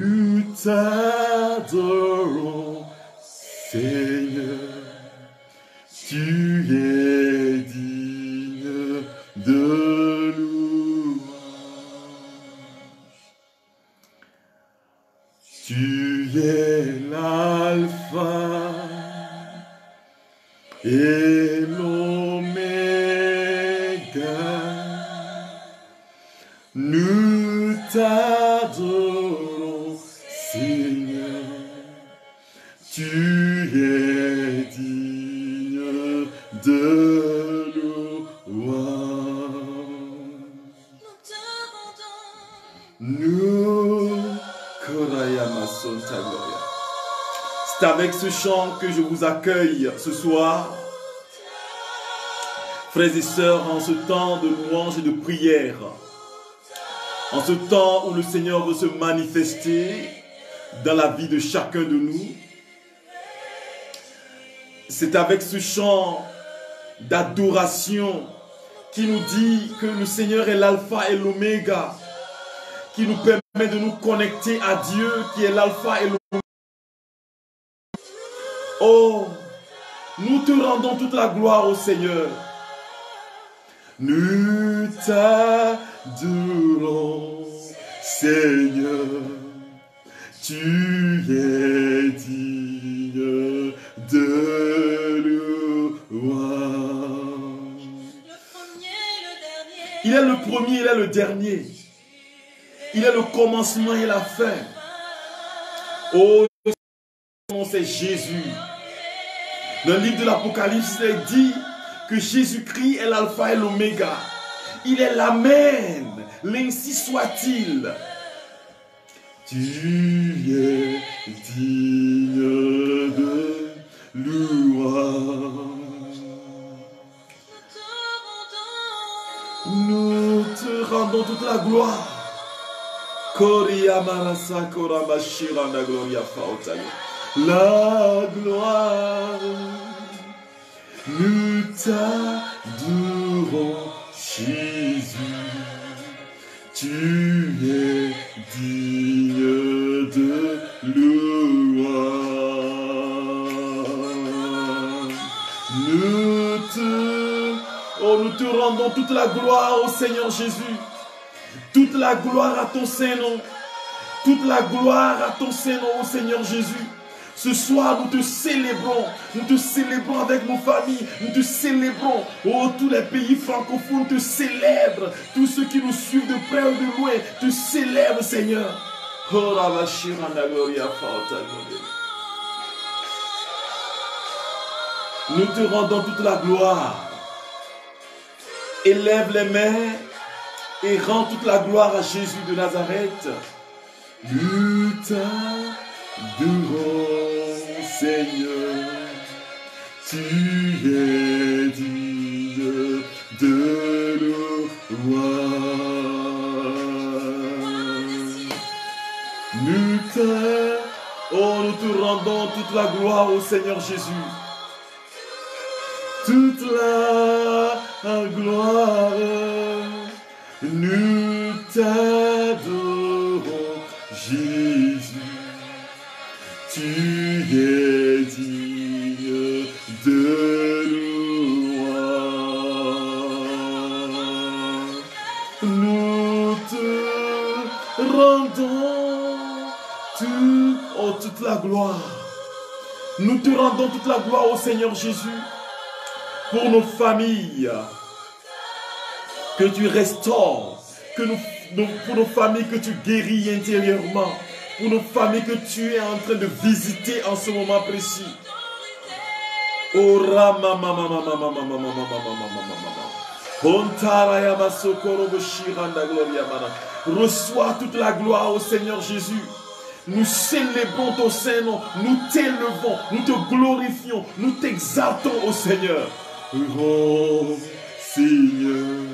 Nous t'adorons, Seigneur, tu es digne de louange. Tu es l'alpha et l'oméga. Nous t'adorons, Seigneur, tu es digne de louange. Nous, c'est avec ce chant que je vous accueille ce soir, frères et sœurs, en ce temps de louange et de prière. En ce temps où le Seigneur veut se manifester dans la vie de chacun de nous, c'est avec ce chant d'adoration qui nous dit que le Seigneur est l'alpha et l'oméga, qui nous permet de nous connecter à Dieu qui est l'alpha et l'oméga. Oh, nous te rendons toute la gloire au Seigneur. Nous t'adorons, Seigneur, tu es digne de louange. Il est le premier, il est le dernier. Il est le commencement et la fin. Oh, son nom c'est Jésus. Dans le livre de l'Apocalypse, il est dit que Jésus-Christ est l'alpha et l'oméga. Il est l'Amen. L'ainsi soit-il. Tu es digne de louange. Nous te rendons toute la gloire. La gloire. Nous t'adorons, Jésus, tu es digne de louange. Nous te rendons toute la gloire au Seigneur Jésus, toute la gloire à ton Saint-Nom, toute la gloire à ton Saint-Nom au Seigneur Jésus. Ce soir, nous te célébrons avec nos familles, nous te célébrons. Oh, tous les pays francophones te célèbrent. Tous ceux qui nous suivent de près ou de loin te célèbrent, Seigneur. Oh, nous te rendons toute la gloire. Élève les mains et rends toute la gloire à Jésus de Nazareth. Nous t'adorons, Seigneur, tu es digne de louange. Nous te rendons toute la gloire au Seigneur Jésus. Toute la gloire, nous t'adorons, Jésus. Tu es digne de louange. Nous te rendons toute la gloire. Nous te rendons toute la gloire au Seigneur Jésus pour nos familles. Que tu restaures, pour nos familles que tu guéris intérieurement. Pour nos familles que tu es en train de visiter en ce moment précis. Oh, reçois toute la gloire au Seigneur Jésus. Nous célébrons ton Saint-Nom, nous t'élevons, nous te glorifions, nous t'exaltons au Seigneur. Oh Seigneur,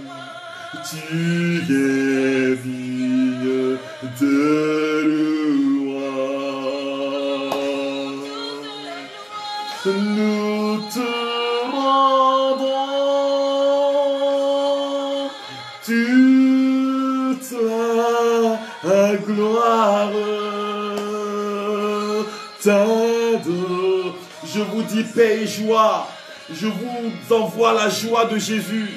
tu es digne de louange. Nous te rendons toute la gloire. t'adore. Je vous dis paix et joie. Je vous envoie la joie de Jésus,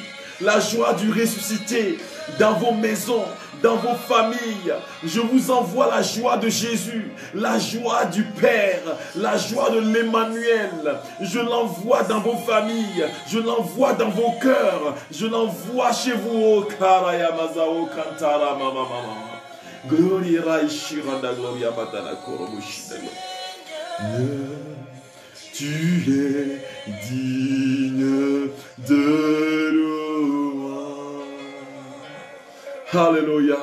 la joie du ressuscité dans vos maisons, dans vos familles. Je vous envoie la joie de Jésus, la joie du Père, la joie de l'Emmanuel. Je l'envoie dans vos familles, je l'envoie dans vos cœurs, je l'envoie chez vous. Oh, Karayamazao Kantara Mama Mama. Gloria Ishiranda Gloria Batana Korobushida. Tu es digne de louange. Alléluia.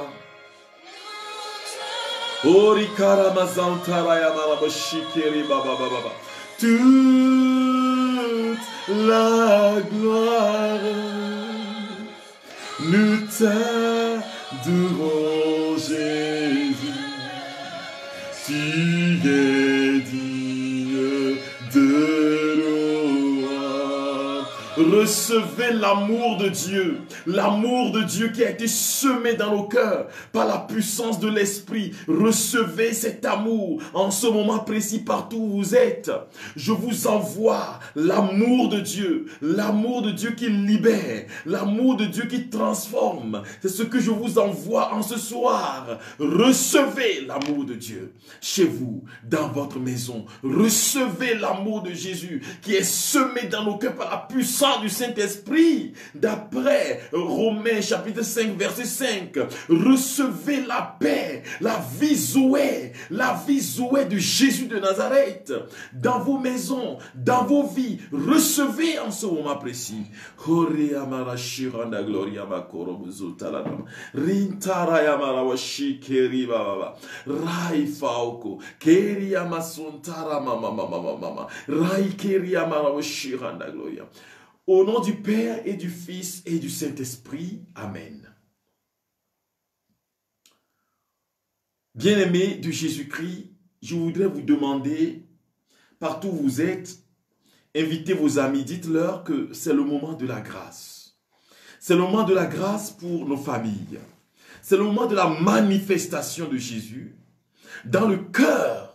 Orikara mazantara yamara bashikeri baba baba. Toute la gloire nous t'adorons Jésus. Tu es digne de louange. Recevez l'amour de Dieu qui a été semé dans nos cœurs par la puissance de l'Esprit. Recevez cet amour en ce moment précis partout où vous êtes. Je vous envoie l'amour de Dieu qui libère, l'amour de Dieu qui transforme. C'est ce que je vous envoie en ce soir. Recevez l'amour de Dieu chez vous, dans votre maison. Recevez l'amour de Jésus qui est semé dans nos cœurs par la puissance du Saint-Esprit. D'après Romains chapitre 5 verset 5, recevez la paix, la vie Zoé de Jésus de Nazareth dans vos maisons, dans vos vies. Recevez en ce moment précis. Au nom du Père et du Fils et du Saint-Esprit. Amen. Bien-aimés de Jésus-Christ, je voudrais vous demander, partout où vous êtes, invitez vos amis, dites-leur que c'est le moment de la grâce. C'est le moment de la grâce pour nos familles. C'est le moment de la manifestation de Jésus dans le cœur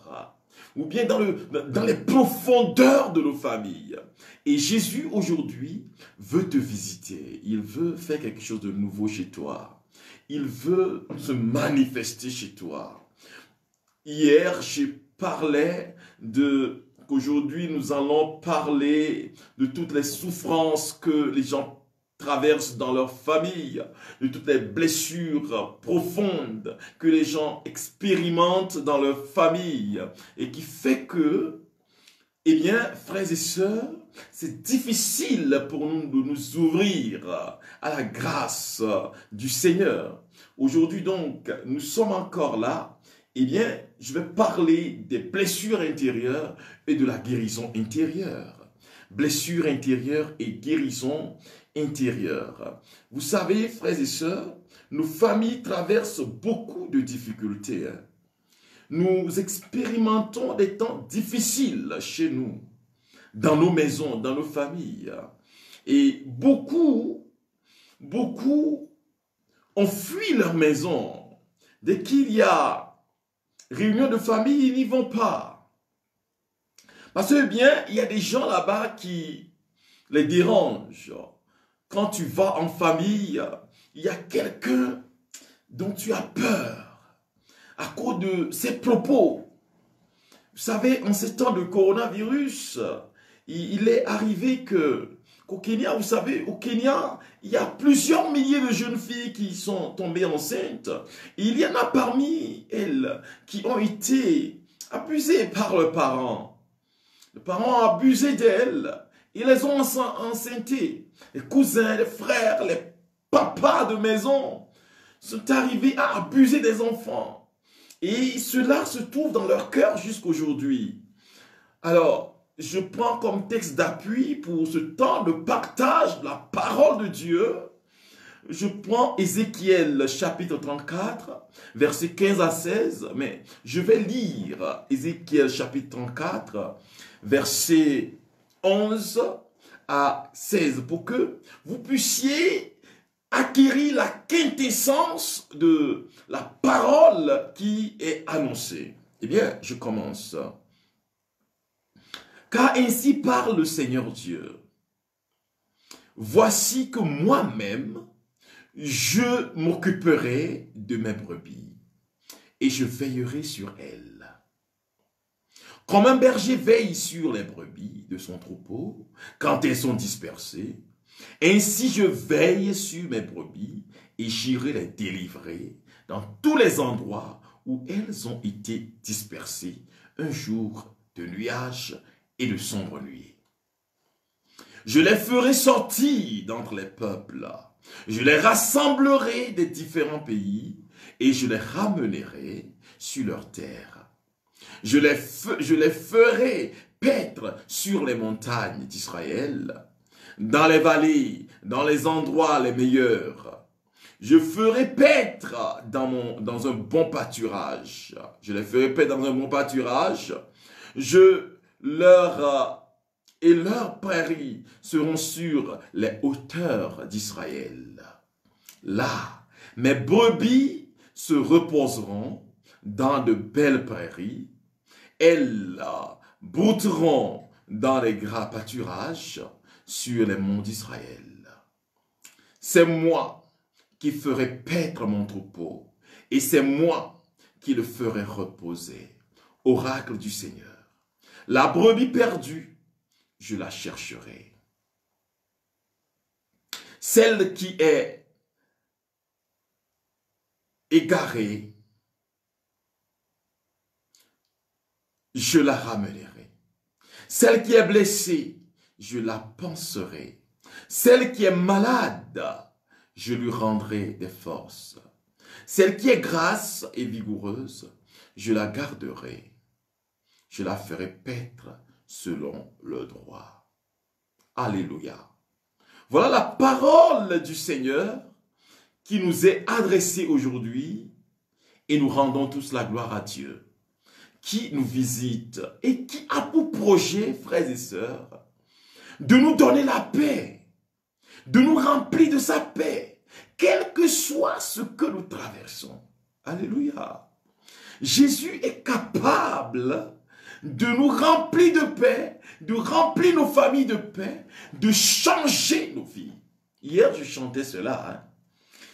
ou bien dans les profondeurs de nos familles. Et Jésus, aujourd'hui, veut te visiter. Il veut faire quelque chose de nouveau chez toi. Il veut se manifester chez toi. Hier, je parlais qu'aujourd'hui, nous allons parler de toutes les souffrances que les gens traversent dans leur famille, de toutes les blessures profondes que les gens expérimentent dans leur famille et qui fait que, eh bien, frères et sœurs, c'est difficile pour nous de nous ouvrir à la grâce du Seigneur. Aujourd'hui donc, nous sommes encore là. Eh bien, je vais parler des blessures intérieures et de la guérison intérieure. Blessures intérieures et guérison intérieure. Vous savez, frères et sœurs, nos familles traversent beaucoup de difficultés. Nous expérimentons des temps difficiles chez nous, dans nos maisons, dans nos familles. Et beaucoup ont fui leur maison. Dès qu'il y a réunion de famille, ils n'y vont pas. Parce que bien, il y a des gens là-bas qui les dérangent. Quand tu vas en famille, il y a quelqu'un dont tu as peur à cause de ses propos. Vous savez, en ces temps de coronavirus, il est arrivé qu'au Kenya, vous savez, au Kenya, il y a plusieurs milliers de jeunes filles qui sont tombées enceintes. Et il y en a parmi elles qui ont été abusées par leurs parents. Les parents ont abusé d'elles. Ils les ont enceintés. Les cousins, les frères, les papas de maison sont arrivés à abuser des enfants. Et cela se trouve dans leur cœur jusqu'aujourd'hui. Alors, je prends comme texte d'appui pour ce temps de partage de la parole de Dieu. Je prends Ézéchiel chapitre 34, versets 15 à 16. Mais je vais lire Ézéchiel chapitre 34, versets 11 à 16 pour que vous puissiez acquérir la quintessence de la parole qui est annoncée. Eh bien, je commence. Car ainsi parle le Seigneur Dieu. Voici que moi-même, je m'occuperai de mes brebis et je veillerai sur elles. Comme un berger veille sur les brebis de son troupeau quand elles sont dispersées, ainsi je veille sur mes brebis et j'irai les délivrer dans tous les endroits où elles ont été dispersées un jour de nuages et de sombres nuits. Je les ferai sortir d'entre les peuples, je les rassemblerai des différents pays et je les ramènerai sur leur terre. Je les ferai paître sur les montagnes d'Israël, dans les vallées, dans les endroits les meilleurs. Je ferai paître dans un bon pâturage. Je les ferai paître dans un bon pâturage. Et leurs prairies seront sur les hauteurs d'Israël. Là, mes brebis se reposeront dans de belles prairies. Elles brouteront dans les gras pâturages sur les monts d'Israël. C'est moi qui ferai paître mon troupeau, et c'est moi qui le ferai reposer. Oracle du Seigneur. La brebis perdue, je la chercherai. Celle qui est égarée, je la ramènerai. Celle qui est blessée, je la panserai. Celle qui est malade, je lui rendrai des forces. Celle qui est grasse et vigoureuse, je la garderai. Je la ferai paître selon le droit. Alléluia. Voilà la parole du Seigneur qui nous est adressée aujourd'hui et nous rendons tous la gloire à Dieu qui nous visite et qui a pour projet, frères et sœurs, de nous donner la paix, de nous remplir de sa paix, quel que soit ce que nous traversons. Alléluia. Jésus est capable de nous remplir de paix, de remplir nos familles de paix, de changer nos vies. Hier, je chantais cela.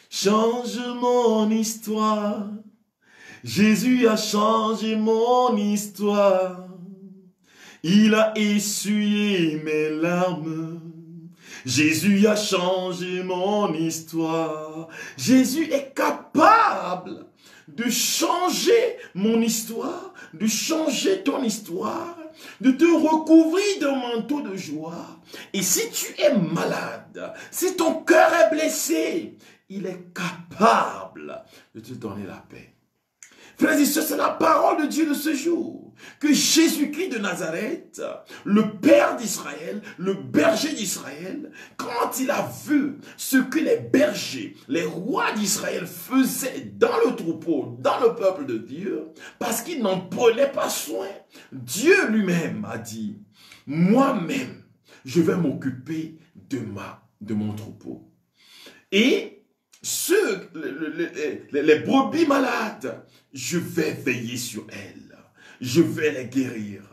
Change mon histoire. Jésus a changé mon histoire. Il a essuyé mes larmes. Jésus a changé mon histoire. Jésus est capable de changer mon histoire, de changer ton histoire, de te recouvrir d'un manteau de joie. Et si tu es malade, si ton cœur est blessé, il est capable de te donner la paix. Frères et sœurs, c'est la parole de Dieu de ce jour. Que Jésus-Christ de Nazareth, le Père d'Israël, le berger d'Israël, quand il a vu ce que les bergers, les rois d'Israël faisaient dans le troupeau, dans le peuple de Dieu, parce qu'ils n'en prenaient pas soin, Dieu lui-même a dit, moi-même, je vais m'occuper de mon troupeau. Et les brebis malades, je vais veiller sur elles. Je vais les guérir.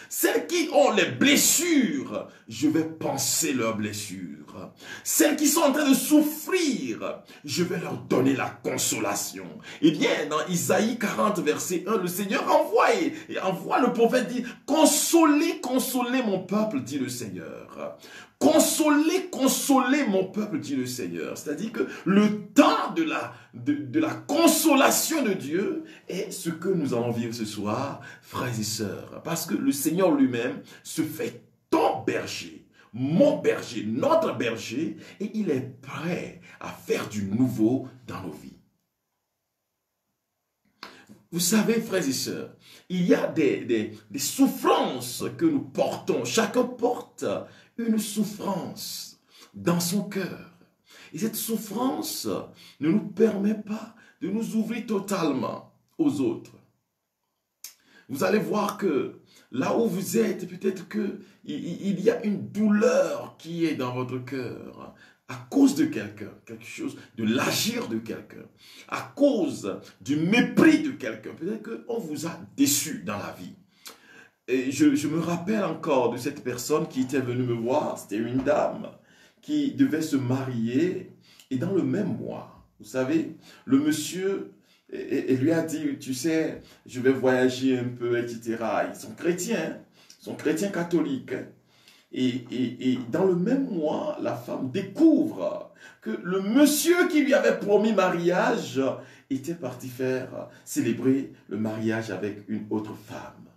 Celles qui ont les blessures, je vais panser leurs blessures. Celles qui sont en train de souffrir, je vais leur donner la consolation. Eh bien, dans Isaïe 40, verset 1, le Seigneur envoie le prophète dit, consolez, consolez mon peuple, dit le Seigneur. Consolez, consolez mon peuple, dit le Seigneur. C'est-à-dire que le temps de la consolation de Dieu est ce que nous allons vivre ce soir, frères et sœurs. Parce que le Seigneur lui-même se fait ton berger, mon berger, notre berger, et il est prêt à faire du nouveau dans nos vies. Vous savez, frères et sœurs, il y a des souffrances que nous portons. Chacun porte une souffrance dans son cœur. Et cette souffrance ne nous permet pas de nous ouvrir totalement aux autres. Vous allez voir que là où vous êtes, peut-être qu'il y a une douleur qui est dans votre cœur à cause de quelqu'un, quelque chose, de l'agir de quelqu'un, à cause du mépris de quelqu'un. Peut-être qu'on vous a déçu dans la vie. Et je me rappelle encore de cette personne qui était venue me voir. C'était une dame qui devait se marier. Et dans le même mois, vous savez, le monsieur et lui a dit, tu sais, je vais voyager un peu, etc. Ils sont chrétiens catholiques. Et dans le même mois, la femme découvre que le monsieur qui lui avait promis mariage était parti faire célébrer le mariage avec une autre femme.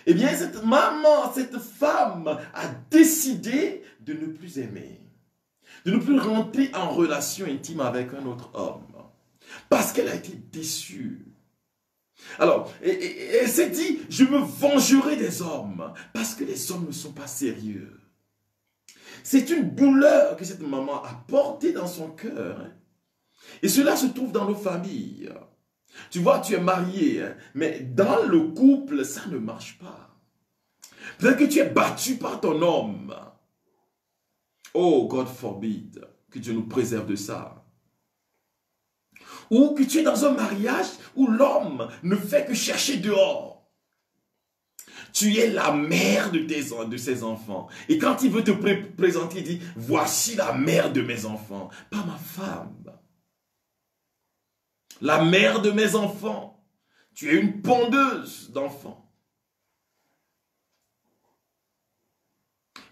Eh bien, cette maman, cette femme a décidé de ne plus aimer, de ne plus rentrer en relation intime avec un autre homme, parce qu'elle a été déçue. Alors, elle s'est dit, je me vengerai des hommes, parce que les hommes ne sont pas sérieux. C'est une douleur que cette maman a portée dans son cœur. Et cela se trouve dans nos familles. Tu vois, tu es marié, mais dans le couple, ça ne marche pas. Peut-être que tu es battu par ton homme. Oh, God forbid, que Dieu nous préserve de ça. Ou que tu es dans un mariage où l'homme ne fait que chercher dehors. Tu es la mère de ses enfants. Et quand il veut te présenter, il dit, voici la mère de mes enfants, pas ma femme. La mère de mes enfants. Tu es une pondeuse d'enfants.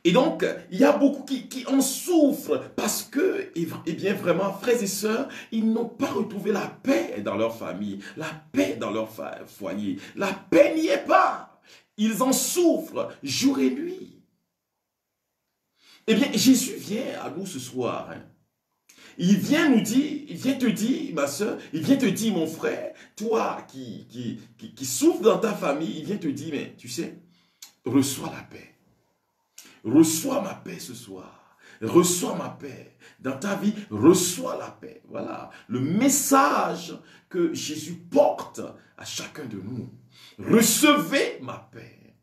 Et donc, il y a beaucoup qui en souffrent parce que, eh bien vraiment, frères et sœurs, ils n'ont pas retrouvé la paix dans leur famille, la paix dans leur foyer. La paix n'y est pas. Ils en souffrent jour et nuit. Eh bien, Jésus vient à nous ce soir. Il vient nous dire, il vient te dire, ma soeur, il vient te dire, mon frère, toi qui souffres dans ta famille, il vient te dire, mais tu sais, reçois la paix. Reçois ma paix ce soir. Reçois ma paix. Dans ta vie, reçois la paix. Voilà le message que Jésus porte à chacun de nous. Recevez ma paix.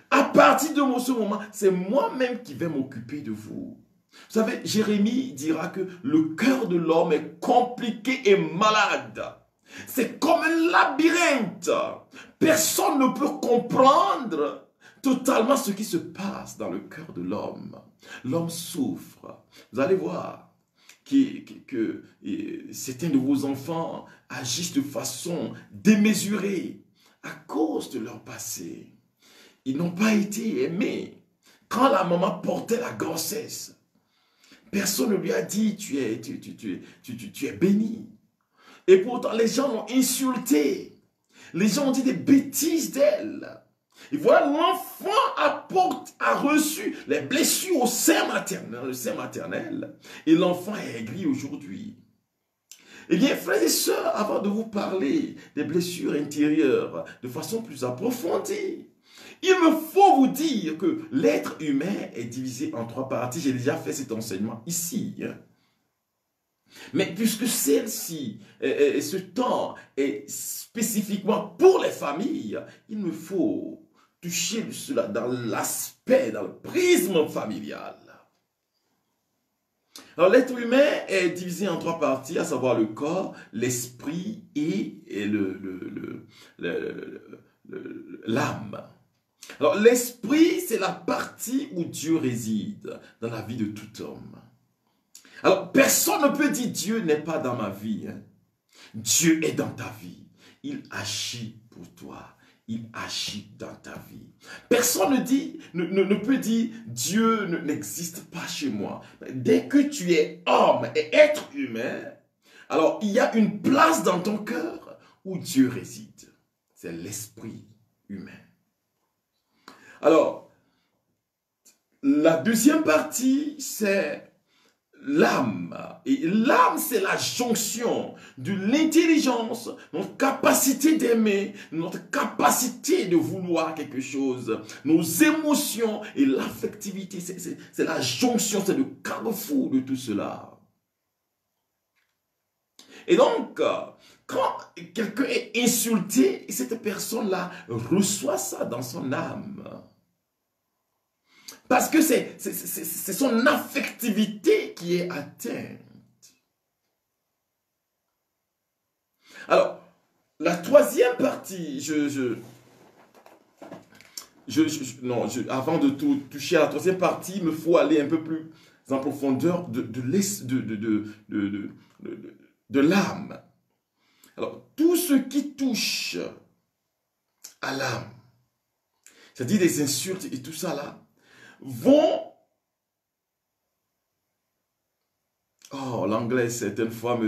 À partir de ce moment, c'est moi-même qui vais m'occuper de vous. Vous savez, Jérémie dira que le cœur de l'homme est compliqué et malade. C'est comme un labyrinthe. Personne ne peut comprendre totalement ce qui se passe dans le cœur de l'homme. L'homme souffre. Vous allez voir que certains de vos enfants agissent de façon démesurée à cause de leur passé. Ils n'ont pas été aimés. Quand la maman portait la grossesse, personne ne lui a dit tu es béni. Et pourtant, les gens l'ont insulté. Les gens ont dit des bêtises d'elle. Et voilà, l'enfant a reçu les blessures au sein maternel, le sein maternel. Et l'enfant est aigri aujourd'hui. Eh bien, frères et sœurs, avant de vous parler des blessures intérieures de façon plus approfondie, il me faut vous dire que l'être humain est divisé en 3 parties. J'ai déjà fait cet enseignement ici. Mais puisque celle-ci, ce temps est spécifiquement pour les familles, il me faut toucher cela dans l'aspect, dans le prisme familial. Alors l'être humain est divisé en 3 parties, à savoir le corps, l'esprit et l'âme. Alors l'esprit, c'est la partie où Dieu réside dans la vie de tout homme. Alors personne ne peut dire Dieu n'est pas dans ma vie. Dieu est dans ta vie. Il agit pour toi. Il agit dans ta vie. Personne ne peut dire Dieu n'existe pas chez moi. Dès que tu es homme et être humain, alors il y a une place dans ton cœur où Dieu réside. C'est l'esprit humain. Alors, la deuxième partie, c'est l'âme. Et l'âme, c'est la jonction de l'intelligence, notre capacité d'aimer, notre capacité de vouloir quelque chose, nos émotions et l'affectivité. C'est la jonction, c'est le carrefour de tout cela. Et donc, quand quelqu'un est insulté, cette personne-là reçoit ça dans son âme. Parce que c'est son affectivité qui est atteinte. Alors, la troisième partie, je avant de tout toucher à la troisième partie, il me faut aller un peu plus en profondeur de l'âme. Alors, tout ce qui touche à l'âme, c'est-à-dire des insultes et tout ça là, vont... Oh, l'anglais, certaines fois,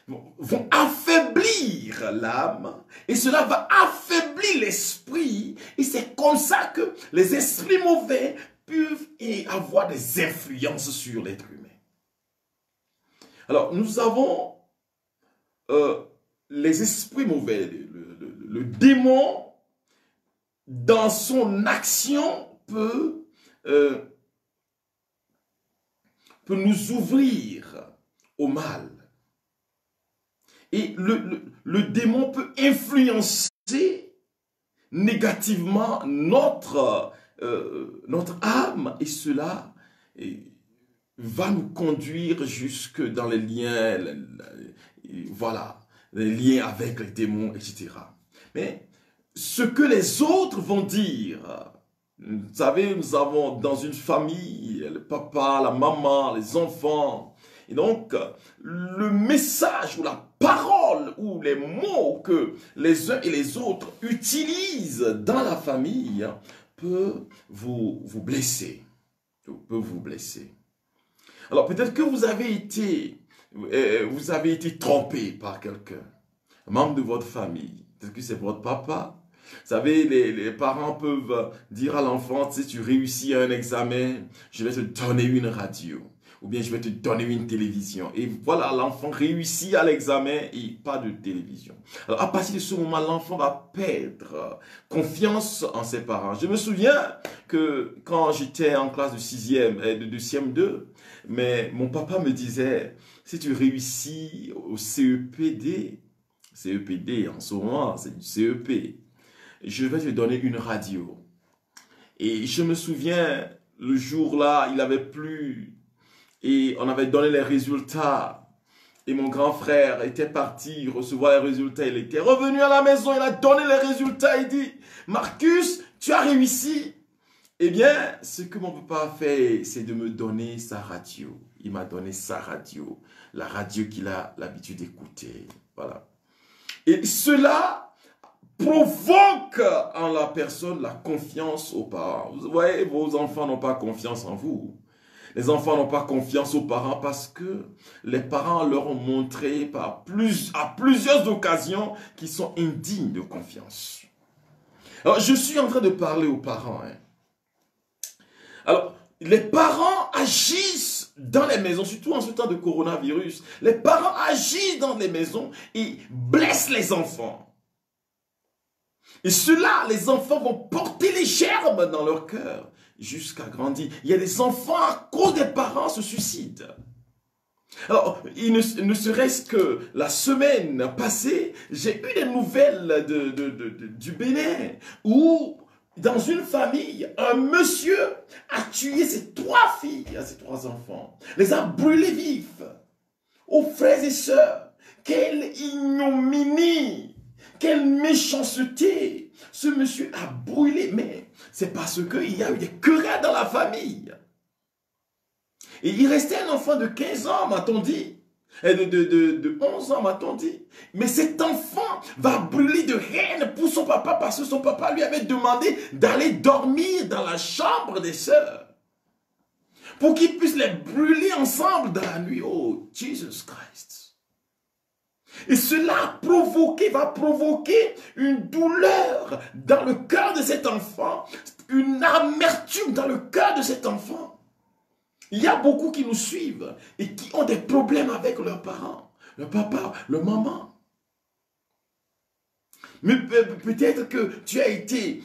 vont affaiblir l'âme et cela va affaiblir l'esprit. Et c'est comme ça que les esprits mauvais peuvent avoir des influences sur l'être humain. Alors, nous avons les esprits mauvais, le démon, dans son action, peut nous ouvrir au mal. Et le démon peut influencer négativement notre âme, et cela va nous conduire jusque dans les liens, voilà, les liens avec les démons, etc. Mais ce que les autres vont dire, vous savez, nous avons dans une famille, le papa, la maman, les enfants, et donc le message ou la parole ou les mots que les uns et les autres utilisent dans la famille peut vous blesser, peut vous blesser. Alors peut-être que vous avez été trompé par quelqu'un, un membre de votre famille, peut-être que c'est votre papa. Vous savez, les parents peuvent dire à l'enfant, si tu réussis un examen, je vais te donner une radio. Ou bien je vais te donner une télévision. Et voilà, l'enfant réussit à l'examen et pas de télévision. Alors à partir de ce moment, l'enfant va perdre confiance en ses parents. Je me souviens que quand j'étais en classe de 6e, de CM2, mais mon papa me disait, si tu réussis au CEPD en ce moment, c'est du CEP, je vais te donner une radio. Et je me souviens, le jour-là, il avait plu et on avait donné les résultats. Et mon grand frère était parti recevoir les résultats. Il était revenu à la maison, il a donné les résultats. Il dit, Marcus, tu as réussi. Eh bien, ce que mon papa a fait, c'est de me donner sa radio. Il m'a donné sa radio, la radio qu'il a l'habitude d'écouter. Voilà. Et cela provoque en la personne la confiance aux parents. Vous voyez, vos enfants n'ont pas confiance en vous. Les enfants n'ont pas confiance aux parents parce que les parents leur ont montré à plusieurs occasions qu'ils sont indignes de confiance. Alors, je suis en train de parler aux parents. Alors, les parents agissent dans les maisons, surtout en ce temps de coronavirus. Les parents agissent dans les maisons et blessent les enfants. Et cela, les enfants vont porter les germes dans leur cœur jusqu'à grandir. Il y a des enfants, à cause des parents, se suicident. Alors, il ne serait-ce que la semaine passée, j'ai eu des nouvelles du Bénin où, dans une famille, un monsieur a tué ses 3 filles, ses 3 enfants, les a brûlés vifs. Oh frères et sœurs, quelle ignominie! Quelle méchanceté! Ce monsieur a brûlé, mais c'est parce qu'il y a eu des querelles dans la famille. Et il restait un enfant de 15 ans, m'a-t-on dit. Et de 11 ans, m'a-t-on dit. Mais cet enfant va brûler de haine pour son papa parce que son papa lui avait demandé d'aller dormir dans la chambre des sœurs. Pour qu'ils puissent les brûler ensemble dans la nuit. Oh, Jesus Christ. Et cela va provoquer une douleur dans le cœur de cet enfant, une amertume dans le cœur de cet enfant. Il y a beaucoup qui nous suivent et qui ont des problèmes avec leurs parents, le papa, le maman. Mais peut-être que tu as été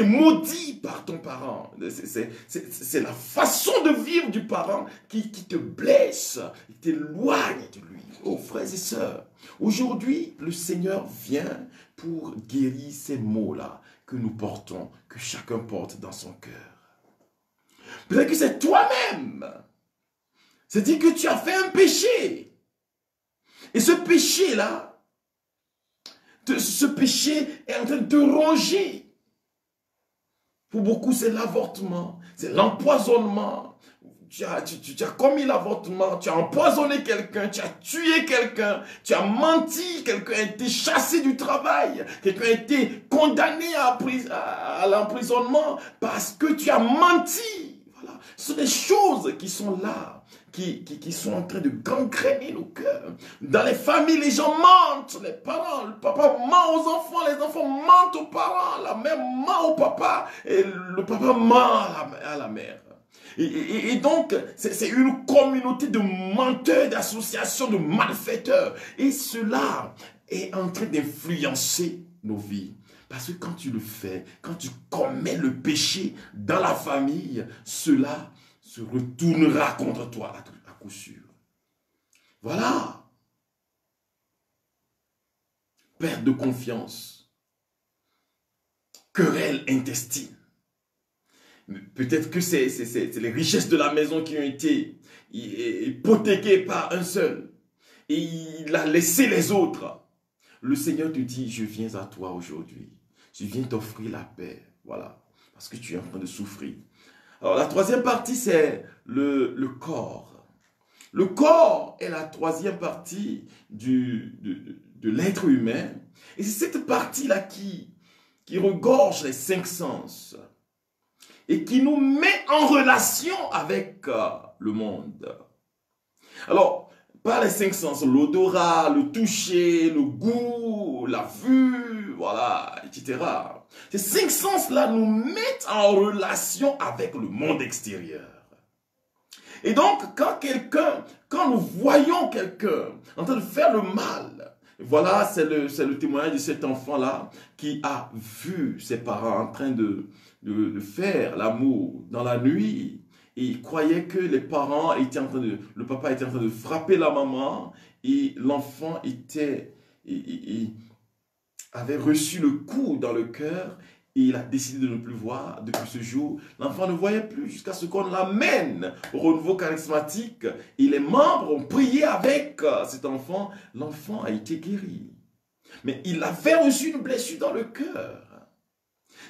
maudit par ton parent. C'est la façon de vivre du parent qui te blesse, qui t'éloigne de lui. Oh frères et sœurs, aujourd'hui, le Seigneur vient pour guérir ces maux-là que nous portons, que chacun porte dans son cœur. Peut-être que c'est toi-même. C'est-à-dire que tu as fait un péché. Et ce péché-là, ce péché est en train de te ronger. Pour beaucoup, c'est l'avortement, c'est l'empoisonnement. Tu as commis l'avortement, tu as empoisonné quelqu'un, tu as tué quelqu'un, tu as menti, quelqu'un a été chassé du travail, quelqu'un a été condamné à l'emprisonnement parce que tu as menti. Voilà. Ce sont des choses qui sont là, qui sont en train de gangréner nos cœurs. Dans les familles, les gens mentent, les parents, le papa ment aux enfants, les enfants mentent aux parents, la mère ment au papa, et le papa ment à la mère. Et donc, c'est une communauté de menteurs, d'associations, de malfaiteurs. Et cela est en train d'influencer nos vies. Parce que quand tu le fais, quand tu commets le péché dans la famille, cela se retournera contre toi à coup sûr. Voilà. Perte de confiance. Querelle intestine. Peut-être que c'est les richesses de la maison qui ont été hypothéquées par un seul. Et il a laissé les autres. Le Seigneur te dit, je viens à toi aujourd'hui. Je viens t'offrir la paix. Voilà. Parce que tu es en train de souffrir. Alors la troisième partie, c'est le corps. Le corps est la troisième partie de l'être humain. Et c'est cette partie-là qui regorge les 5 sens. Et qui nous met en relation avec le monde. Alors, par les 5 sens, l'odorat, le toucher, le goût, la vue, voilà, etc. Ces 5 sens-là nous mettent en relation avec le monde extérieur. Et donc, quand nous voyons quelqu'un en train de faire le mal, voilà, c'est le témoignage de cet enfant-là qui a vu ses parents en train de faire l'amour dans la nuit. Et il croyait que les parents étaient en train le papa était en train de frapper la maman et l'enfant avait reçu le coup dans le cœur et il a décidé de ne plus voir depuis ce jour. L'enfant ne voyait plus jusqu'à ce qu'on l'amène au renouveau charismatique et les membres ont prié avec cet enfant. L'enfant a été guéri. Mais il avait reçu une blessure dans le cœur.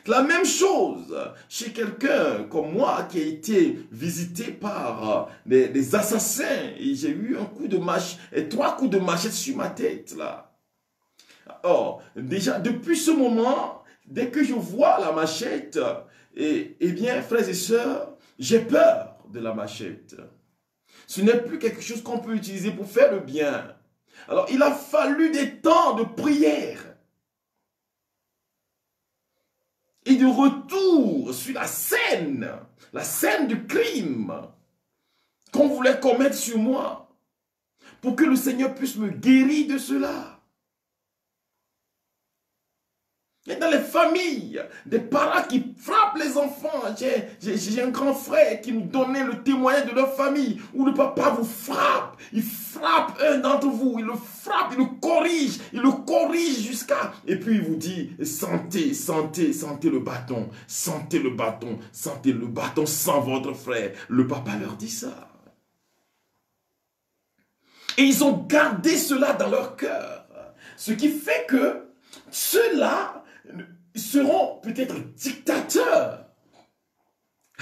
La même chose chez quelqu'un comme moi qui a été visité par des assassins et j'ai eu 3 coups de machette sur ma tête là. Or, déjà depuis ce moment, dès que je vois la machette, eh bien frères et sœurs, j'ai peur de la machette. Ce n'est plus quelque chose qu'on peut utiliser pour faire le bien. Alors il a fallu des temps de prière. Et de retour sur la scène du crime qu'on voulait commettre sur moi, pour que le Seigneur puisse me guérir de cela. Et dans les familles, des parents qui frappent les enfants. J'ai un grand frère qui nous donnait le témoignage de leur famille, où le papa vous frappe. Il frappe un d'entre vous, il le frappe, il le corrige jusqu'à... Et puis il vous dit, sentez le bâton, sentez le bâton sans votre frère. Le papa leur dit ça. Et ils ont gardé cela dans leur cœur. Ce qui fait que ceux-là seront peut-être dictateurs.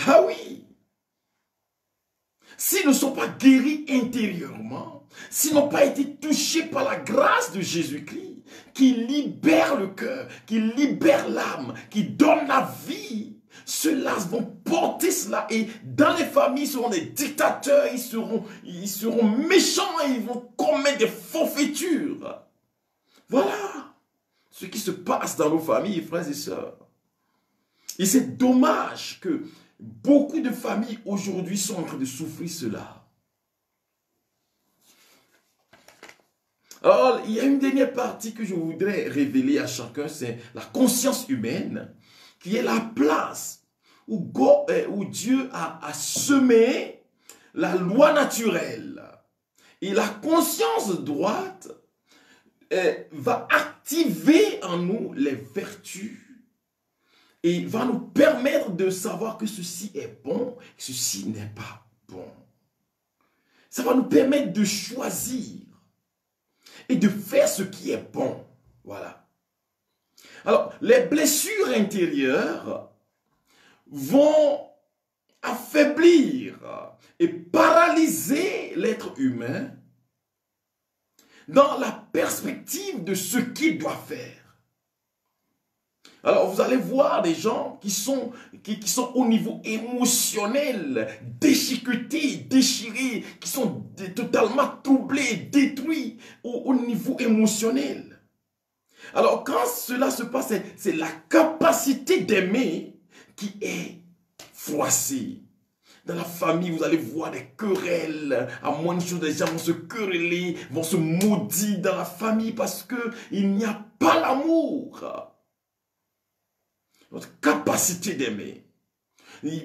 Ah oui. S'ils ne sont pas guéris intérieurement, s'ils n'ont pas été touchés par la grâce de Jésus-Christ, qui libère le cœur, qui libère l'âme, qui donne la vie, ceux-là vont porter cela et dans les familles, ils seront des dictateurs, ils seront méchants et ils vont commettre des forfaitures. Voilà ce qui se passe dans nos familles, frères et sœurs. Et c'est dommage que beaucoup de familles aujourd'hui sont en train de souffrir cela. Alors, il y a une dernière partie que je voudrais révéler à chacun, c'est la conscience humaine, qui est la place où Dieu a semé la loi naturelle. Et la conscience droite va activer en nous les vertus et va nous permettre de savoir que ceci est bon, que ceci n'est pas bon. Ça va nous permettre de choisir et de faire ce qui est bon. Voilà. Alors, les blessures intérieures vont affaiblir et paralyser l'être humain dans la perspective de ce qu'il doit faire. Alors vous allez voir des gens qui sont au niveau émotionnel, déchiquetés, déchirés, qui sont totalement troublés, détruits au niveau émotionnel. Alors quand cela se passe, c'est la capacité d'aimer qui est froissée. Dans la famille, vous allez voir des querelles. À moins de choses, les gens vont se quereller, vont se maudire dans la famille parce qu'il n'y a pas l'amour. Notre capacité d'aimer.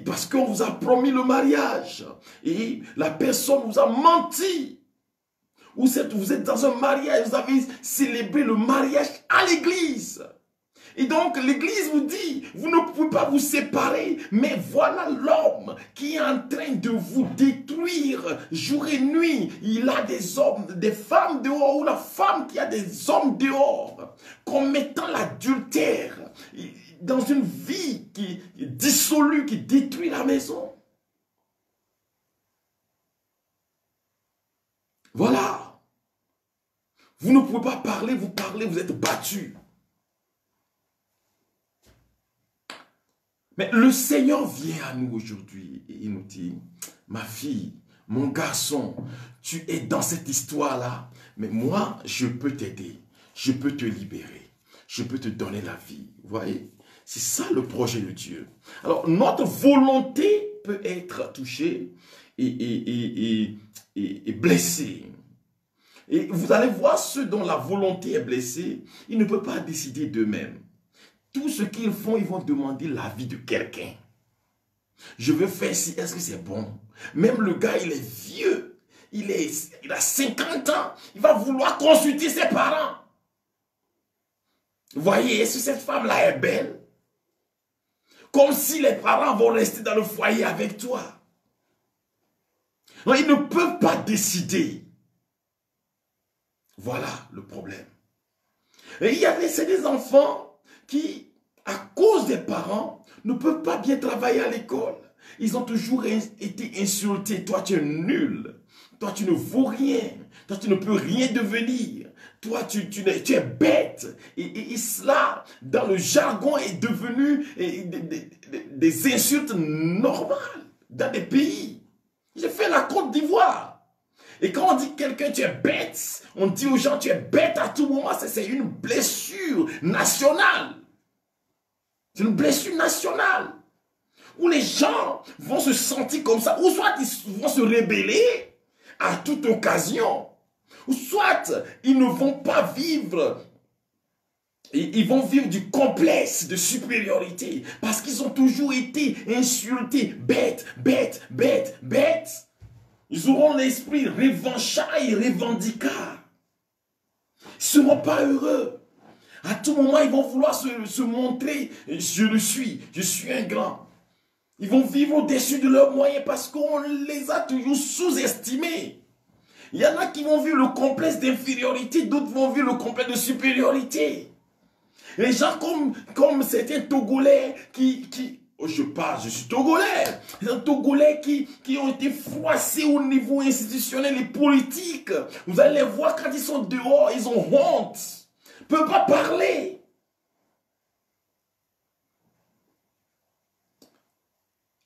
Parce qu'on vous a promis le mariage. Et la personne vous a menti. Ou vous êtes dans un mariage, vous avez célébré le mariage à l'église. Et donc l'église vous dit, vous ne pouvez pas vous séparer. Mais voilà l'homme qui est en train de vous détruire jour et nuit. Il a des hommes, des femmes dehors, ou la femme qui a des hommes dehors, commettant l'adultère. Dans une vie qui est dissolue, qui détruit la maison. Voilà. Vous ne pouvez pas parler, vous parlez, vous êtes battu. Mais le Seigneur vient à nous aujourd'hui et il nous dit, ma fille, mon garçon, tu es dans cette histoire-là, mais moi, je peux t'aider, je peux te libérer, je peux te donner la vie. Vous voyez? C'est ça le projet de Dieu. Alors, notre volonté peut être touchée et blessée. Et vous allez voir ceux dont la volonté est blessée, ils ne peuvent pas décider d'eux-mêmes. Tout ce qu'ils font, ils vont demander l'avis de quelqu'un. Je veux faire ci, est-ce que c'est bon? Même le gars, il est vieux, il a 50 ans, il va vouloir consulter ses parents. Voyez, est-ce que cette femme-là est belle? Comme si les parents vont rester dans le foyer avec toi. Non, ils ne peuvent pas décider. Voilà le problème. Et il y a des enfants qui, à cause des parents, ne peuvent pas bien travailler à l'école. Ils ont toujours été insultés. Toi, tu es nul. Toi, tu ne vaux rien. Toi, tu ne peux rien devenir. Toi, tu es bête. Et cela, dans le jargon, est devenu des insultes normales dans des pays. J'ai fait la Côte d'Ivoire. Et quand on dit quelqu'un, tu es bête, on dit aux gens, tu es bête à tout moment. C'est une blessure nationale. C'est une blessure nationale. Où les gens vont se sentir comme ça. Ou soit ils vont se rebeller à toute occasion. Ou soit ils ne vont pas vivre, ils vont vivre du complexe de supériorité parce qu'ils ont toujours été insultés, bêtes, bêtes, bêtes, bêtes. Ils auront l'esprit revanchard et revendiquard. Ils ne seront pas heureux. À tout moment, ils vont vouloir se montrer, je suis un grand. Ils vont vivre au-dessus de leurs moyens parce qu'on les a toujours sous-estimés. Il y en a qui vont vivre le complexe d'infériorité, d'autres vont vivre le complexe de supériorité. Les gens comme certains Togolais je suis Togolais, les Togolais qui ont été froissés au niveau institutionnel et politique. Vous allez les voir quand ils sont dehors, ils ont honte. Ils ne peuvent pas parler.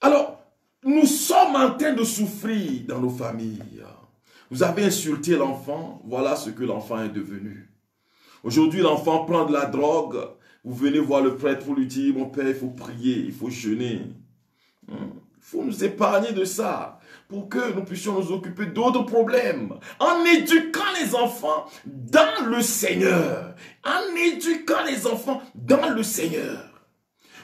Alors, nous sommes en train de souffrir dans nos familles. Vous avez insulté l'enfant, voilà ce que l'enfant est devenu. Aujourd'hui, l'enfant prend de la drogue. Vous venez voir le prêtre pour lui dire, mon père, il faut prier, il faut jeûner. Il faut nous épargner de ça pour que nous puissions nous occuper d'autres problèmes. En éduquant les enfants dans le Seigneur. En éduquant les enfants dans le Seigneur.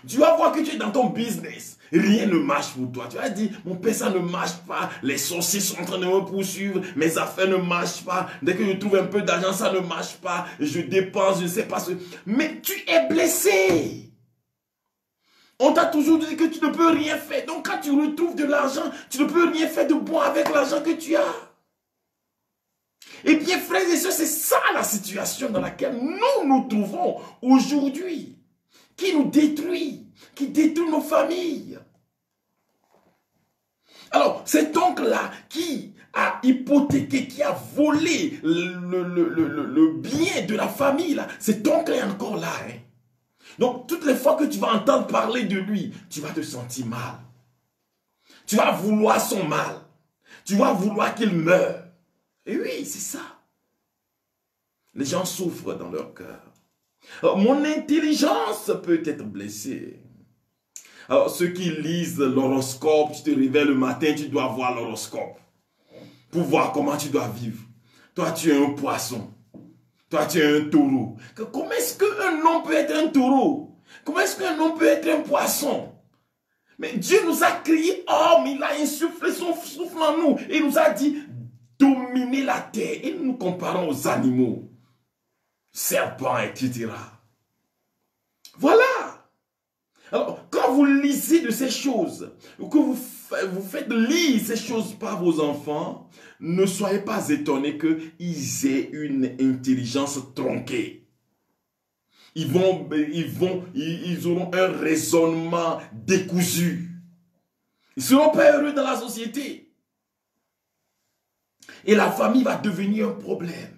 Tu vas voir que tu es dans ton business. Rien ne marche pour toi. Tu vas dire, mon père, ça ne marche pas. Les sorciers sont en train de me poursuivre. Mes affaires ne marchent pas. Dès que je trouve un peu d'argent, ça ne marche pas. Je dépense, je ne sais pas ce... Mais tu es blessé. On t'a toujours dit que tu ne peux rien faire. Donc quand tu retrouves de l'argent, tu ne peux rien faire de bon avec l'argent que tu as. Eh bien, frères et sœurs, c'est ça la situation dans laquelle nous nous trouvons aujourd'hui. Qui nous détruit, qui détruit nos familles. Alors, cet oncle-là qui a hypothéqué, qui a volé le bien de la famille, là, cet oncle est encore là. Hein. Donc, toutes les fois que tu vas entendre parler de lui, tu vas te sentir mal. Tu vas vouloir son mal. Tu vas vouloir qu'il meure. Et oui, c'est ça. Les gens souffrent dans leur cœur. Alors, mon intelligence peut être blessée. Alors, ceux qui lisent l'horoscope, tu te réveilles le matin, tu dois voir l'horoscope. Pour voir comment tu dois vivre. Toi, tu es un poisson. Toi, tu es un taureau. Comment est-ce qu'un homme peut être un taureau? Comment est-ce qu'un homme peut être un poisson? Mais Dieu nous a créés hommes, il a insufflé son souffle en nous. Et il nous a dit, dominez la terre. Et nous nous comparons aux animaux. Serpents, etc. Voilà. Alors, quand vous lisez de ces choses, ou que vous faites lire ces choses par vos enfants, ne soyez pas étonnés qu'ils aient une intelligence tronquée. Ils auront un raisonnement décousu. Ils ne seront pas heureux dans la société. Et la famille va devenir un problème.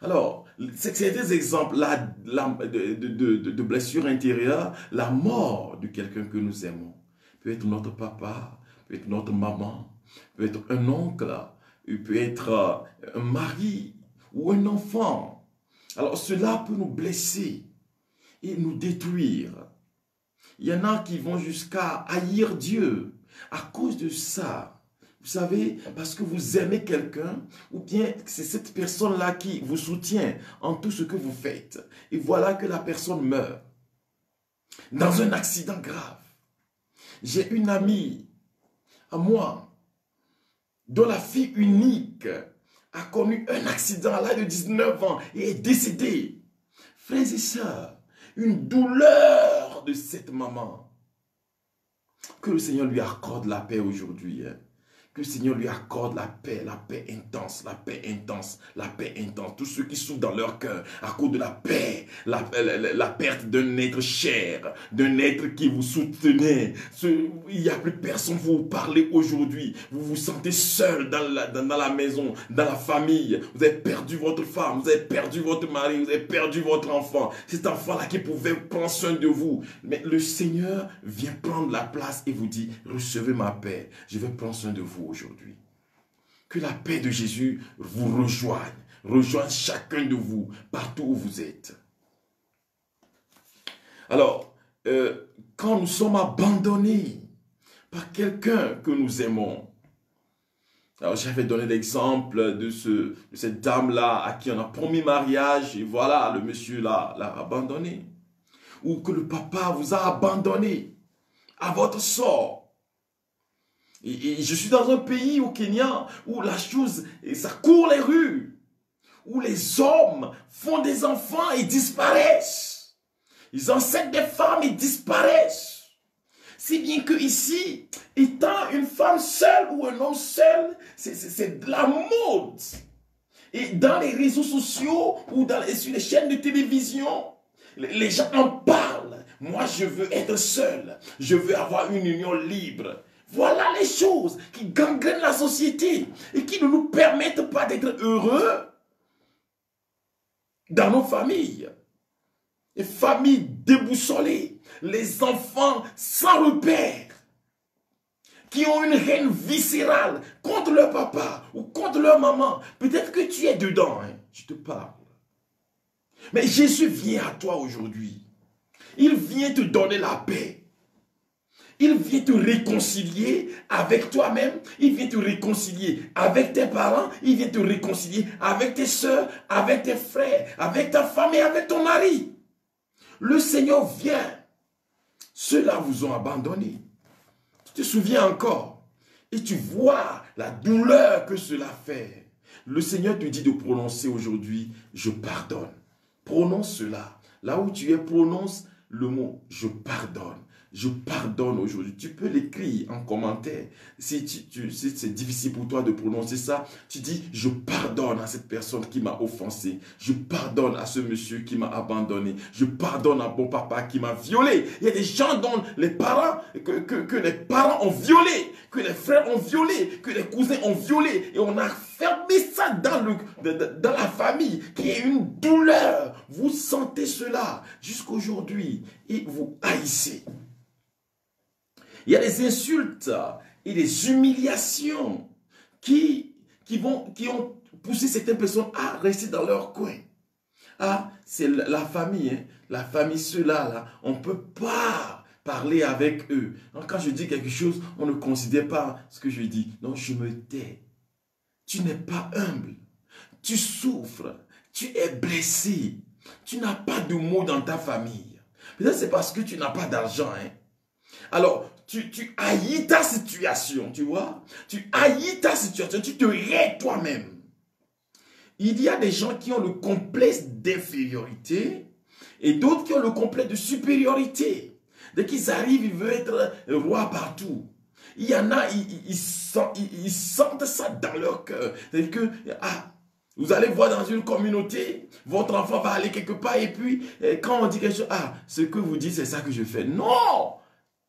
Alors, c'est des exemples là, de blessures intérieures. La mort de quelqu'un que nous aimons peut être notre papa, peut être notre maman, peut être un oncle, peut être un mari ou un enfant. Alors, cela peut nous blesser et nous détruire. Il y en a qui vont jusqu'à haïr Dieu à cause de ça. Vous savez, parce que vous aimez quelqu'un, ou bien c'est cette personne-là qui vous soutient en tout ce que vous faites. Et voilà que la personne meurt dans un accident grave. J'ai une amie à moi, dont la fille unique a connu un accident à l'âge de 19 ans et est décédée. Frères et sœurs, une douleur de cette maman. Que le Seigneur lui accorde la paix aujourd'hui. Hein. Que le Seigneur lui accorde la paix intense, la paix intense, la paix intense. Tous ceux qui souffrent dans leur cœur à cause de la paix, la perte d'un être cher, d'un être qui vous soutenait. Il n'y a plus personne pour vous parler aujourd'hui. Vous vous sentez seul dans la maison, dans la famille. Vous avez perdu votre femme, vous avez perdu votre mari, vous avez perdu votre enfant. Cet enfant-là qui pouvait prendre soin de vous. Mais le Seigneur vient prendre la place et vous dit, recevez ma paix, je vais prendre soin de vous aujourd'hui. Que la paix de Jésus vous rejoigne chacun de vous, partout où vous êtes. Alors, quand nous sommes abandonnés par quelqu'un que nous aimons, alors j'avais donné l'exemple de cette dame-là à qui on a promis mariage, et voilà, le monsieur l'a abandonné. Ou que le papa vous a abandonné à votre sort. Et je suis dans un pays au Kenya où la chose, ça court les rues, où les hommes font des enfants et disparaissent. Ils enseignent des femmes et disparaissent. Si bien que ici, étant une femme seule ou un homme seul, c'est de la mode. Et dans les réseaux sociaux ou sur les chaînes de télévision, les gens en parlent. Moi, je veux être seul. Je veux avoir une union libre. Voilà les choses qui gangrènent la société et qui ne nous permettent pas d'être heureux dans nos familles. Les familles déboussolées, les enfants sans repère, qui ont une haine viscérale contre leur papa ou contre leur maman. Peut-être que tu es dedans, hein, je te parle. Mais Jésus vient à toi aujourd'hui. Il vient te donner la paix. Il vient te réconcilier avec toi-même. Il vient te réconcilier avec tes parents. Il vient te réconcilier avec tes soeurs, avec tes frères, avec ta femme et avec ton mari. Le Seigneur vient. Ceux-là vous ont abandonné. Tu te souviens encore. Et tu vois la douleur que cela fait. Le Seigneur te dit de prononcer aujourd'hui, je pardonne. Prononce cela. Là où tu es, prononce le mot, je pardonne. Je pardonne aujourd'hui. Tu peux l'écrire en commentaire. Si c'est difficile pour toi de prononcer ça, tu dis, je pardonne à cette personne qui m'a offensé. Je pardonne à ce monsieur qui m'a abandonné. Je pardonne à mon papa qui m'a violé. Il y a des gens dont les parents, que les parents ont violé, que les frères ont violé, que les cousins ont violé. Et on a fermé ça dans la famille, qui est une douleur. Vous sentez cela jusqu'aujourd'hui et vous haïssez. Il y a des insultes et des humiliations qui ont poussé certaines personnes à rester dans leur coin. Ah, c'est la famille, hein? La famille, ceux-là, là, on ne peut pas parler avec eux. Donc, quand je dis quelque chose, on ne considère pas ce que je dis. Non, je me tais. Tu n'es pas humble. Tu souffres. Tu es blessé. Tu n'as pas de mots dans ta famille. Peut-être c'est parce que tu n'as pas d'argent, hein? Alors, tu haïs ta situation, tu vois. Tu haïs ta situation, tu te hais toi-même. Il y a des gens qui ont le complexe d'infériorité et d'autres qui ont le complexe de supériorité. Dès qu'ils arrivent, ils veulent être rois partout. Il y en a, ils sentent ça dans leur cœur. C'est-à-dire que, vous allez voir dans une communauté, votre enfant va aller quelque part et puis, quand on dit quelque chose, ce que vous dites, c'est ça que je fais. Non!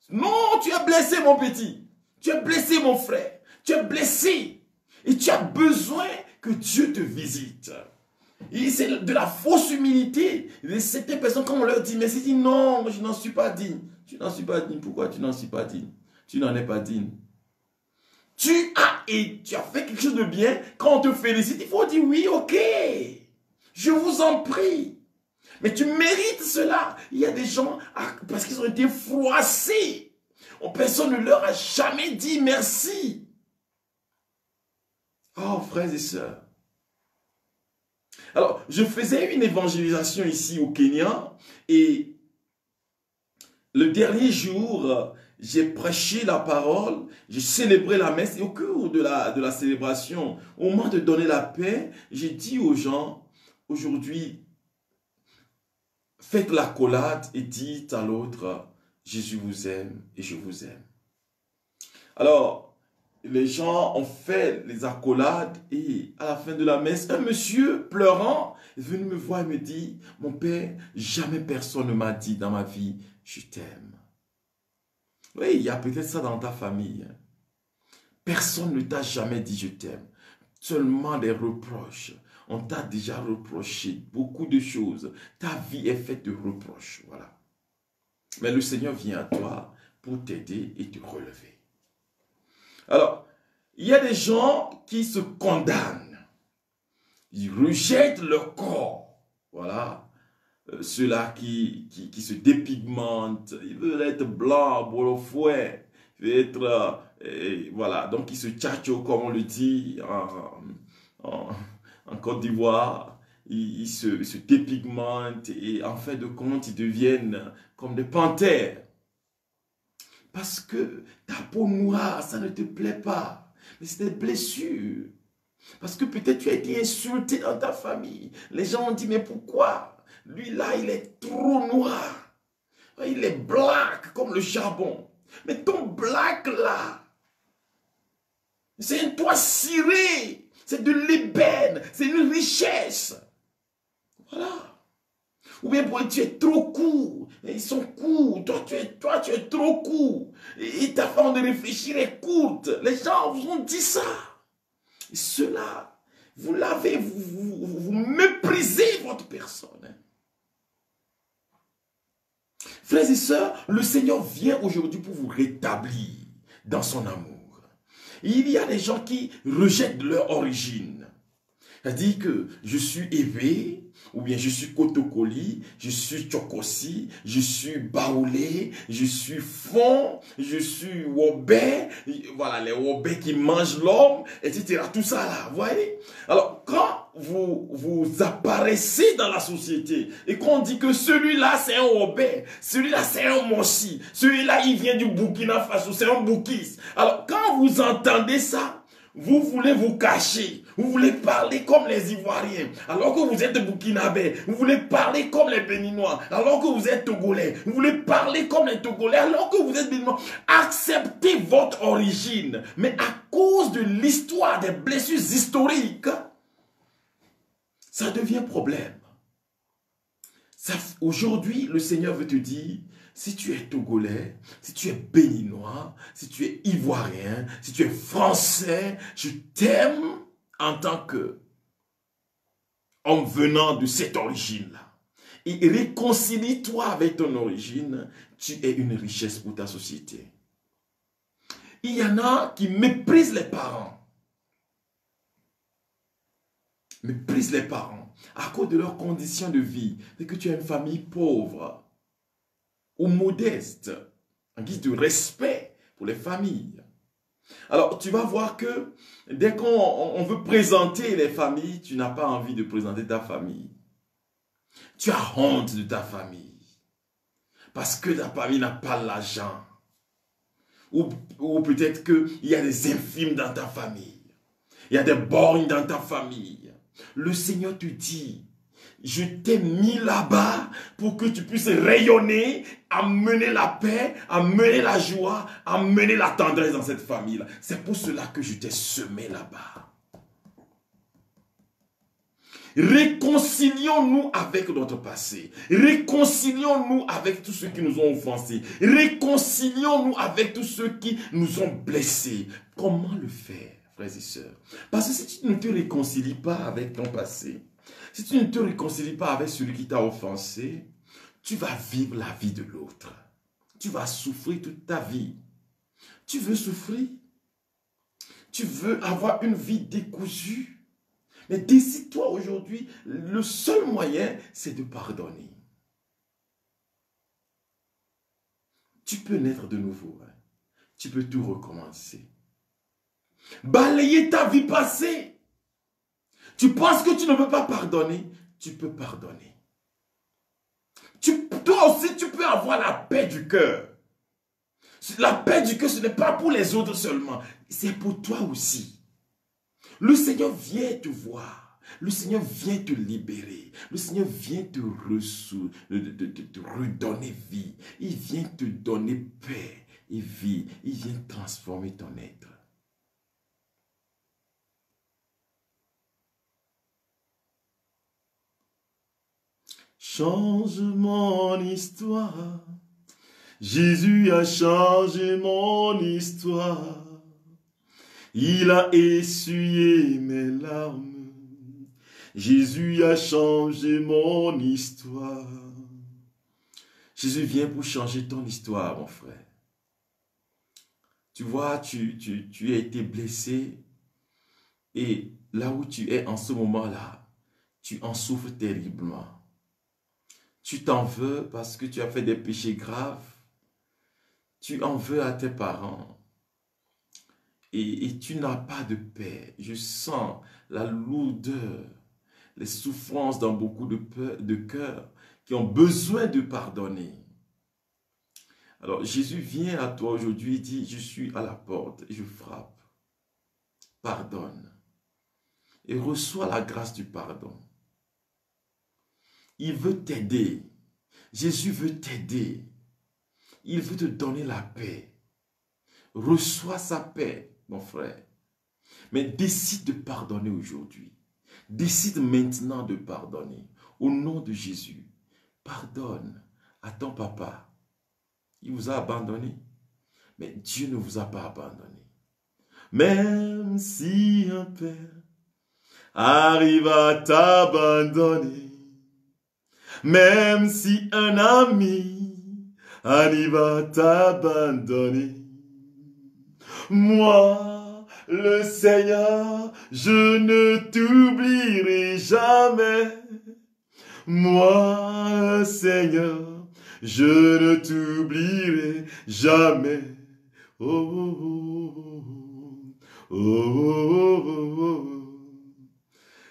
Non, tu es blessé, mon petit. Tu es blessé, mon frère. Tu es blessé. Et tu as besoin que Dieu te visite. C'est de la fausse humilité. Certaines personnes, quand on leur dit, mais c'est dit, non, je n'en suis pas digne. Tu n'en suis pas digne. Pourquoi tu n'en suis pas digne? Tu n'en es pas digne. Tu as fait quelque chose de bien. Quand on te félicite, il faut dire oui, ok. Je vous en prie. Mais tu mérites cela. Il y a des gens, parce qu'ils ont été froissés. Personne ne leur a jamais dit merci. Oh, frères et sœurs. Alors, je faisais une évangélisation ici au Kenya. Et le dernier jour, j'ai prêché la parole. J'ai célébré la messe. Et au cours de la célébration, au moment de donner la paix, j'ai dit aux gens, aujourd'hui, faites l'accolade et dites à l'autre, Jésus vous aime et je vous aime. Alors, les gens ont fait les accolades et à la fin de la messe, un monsieur pleurant est venu me voir et me dit, mon père, jamais personne ne m'a dit dans ma vie, je t'aime. Oui, il y a peut-être ça dans ta famille. Personne ne t'a jamais dit je t'aime. Seulement des reproches. On t'a déjà reproché beaucoup de choses. Ta vie est faite de reproches. Voilà. Mais le Seigneur vient à toi pour t'aider et te relever. Alors, il y a des gens qui se condamnent. Ils rejettent leur corps. Voilà. Ceux-là qui se dépigmentent. Ils veulent être blancs, beau fouet. Ils veulent être... voilà. Donc, ils se tchatchent, comme on le dit en Côte d'Ivoire, ils se dépigmentent et en fin de compte, ils deviennent comme des panthères. Parce que ta peau noire, ça ne te plaît pas. Mais c'est des blessures. Parce que peut-être tu as été insulté dans ta famille. Les gens ont dit, mais pourquoi? Lui là, il est trop noir. Il est black comme le charbon. Mais ton black là, c'est un toit ciré. C'est de l'ébène, c'est une richesse. Voilà. Ou bien tu es trop court. Ils sont courts. Toi, tu es trop court. Et ta façon de réfléchir est courte. Les gens vous ont dit ça. Et cela, vous l'avez, vous méprisez votre personne. Frères et sœurs, le Seigneur vient aujourd'hui pour vous rétablir dans son amour. Il y a des gens qui rejettent leur origine. C'est-à-dire que je suis Évé, ou bien je suis Kotokoli, je suis Tchokosi, je suis Baoulé, je suis Fon, je suis Wobé, voilà les Wobé qui mangent l'homme, etc. Tout ça là, vous voyez? Alors, quand vous apparaissez dans la société et qu'on dit que celui-là c'est un Wobé, celui-là c'est un Mossi, celui-là il vient du Burkina Faso, c'est un Boukis. Alors, quand vous entendez ça, vous voulez vous cacher. Vous voulez parler comme les Ivoiriens, alors que vous êtes Burkinabés. Vous voulez parler comme les Béninois, alors que vous êtes Togolais. Vous voulez parler comme les Togolais, alors que vous êtes Béninois. Acceptez votre origine. Mais à cause de l'histoire, des blessures historiques, ça devient problème. Aujourd'hui, le Seigneur veut te dire, si tu es Togolais, si tu es Béninois, si tu es Ivoirien, si tu es Français, je t'aime en tant que homme venant de cette origine-là. Et réconcilie-toi avec ton origine, tu es une richesse pour ta société. Il y en a qui méprisent les parents. Méprisent les parents à cause de leurs conditions de vie. C'est que tu as une famille pauvre ou modeste, en guise de respect pour les familles. Alors, tu vas voir que dès qu'on veut présenter les familles, tu n'as pas envie de présenter ta famille. Tu as honte de ta famille. Parce que ta famille n'a pas l'argent. Ou peut-être qu'il y a des infimes dans ta famille. Il y a des borgnes dans ta famille. Le Seigneur te dit, je t'ai mis là-bas pour que tu puisses rayonner, amener la paix, amener la joie, amener la tendresse dans cette famille-là. C'est pour cela que je t'ai semé là-bas. Réconcilions-nous avec notre passé. Réconcilions-nous avec tous ceux qui nous ont offensés. Réconcilions-nous avec tous ceux qui nous ont blessés. Comment le faire, frères et sœurs? Parce que si tu ne te réconcilies pas avec ton passé, si tu ne te réconcilies pas avec celui qui t'a offensé, tu vas vivre la vie de l'autre. Tu vas souffrir toute ta vie. Tu veux souffrir? Tu veux avoir une vie décousue? Mais décide-toi aujourd'hui, le seul moyen, c'est de pardonner. Tu peux naître de nouveau. Hein? Tu peux tout recommencer. Balayer ta vie passée. Tu penses que tu ne peux pas pardonner? Tu peux pardonner. Toi aussi, tu peux avoir la paix du cœur. La paix du cœur, ce n'est pas pour les autres seulement. C'est pour toi aussi. Le Seigneur vient te voir. Le Seigneur vient te libérer. Le Seigneur vient te redonner vie. Il vient te donner paix et vie. Il vient transformer ton être. Change mon histoire. Jésus a changé mon histoire. Il a essuyé mes larmes. Jésus a changé mon histoire. Jésus vient pour changer ton histoire, mon frère. Tu vois, tu as été blessé. Et là où tu es en ce moment-là, tu en souffres terriblement. Tu t'en veux parce que tu as fait des péchés graves. Tu en veux à tes parents. Et tu n'as pas de paix. Je sens la lourdeur, les souffrances dans beaucoup de cœurs qui ont besoin de pardonner. Alors Jésus vient à toi aujourd'hui et dit, je suis à la porte et je frappe. Pardonne. Et reçois la grâce du pardon. Il veut t'aider. Jésus veut t'aider. Il veut te donner la paix. Reçois sa paix, mon frère. Mais décide de pardonner aujourd'hui. Décide maintenant de pardonner. Au nom de Jésus, pardonne à ton papa. Il vous a abandonné. Mais Dieu ne vous a pas abandonné. Même si un père arrive à t'abandonner, même si un ami arrive à t'abandonner, moi, le Seigneur, je ne t'oublierai jamais. Moi, Seigneur, je ne t'oublierai jamais. Oh, oh, oh, oh, oh, oh, oh.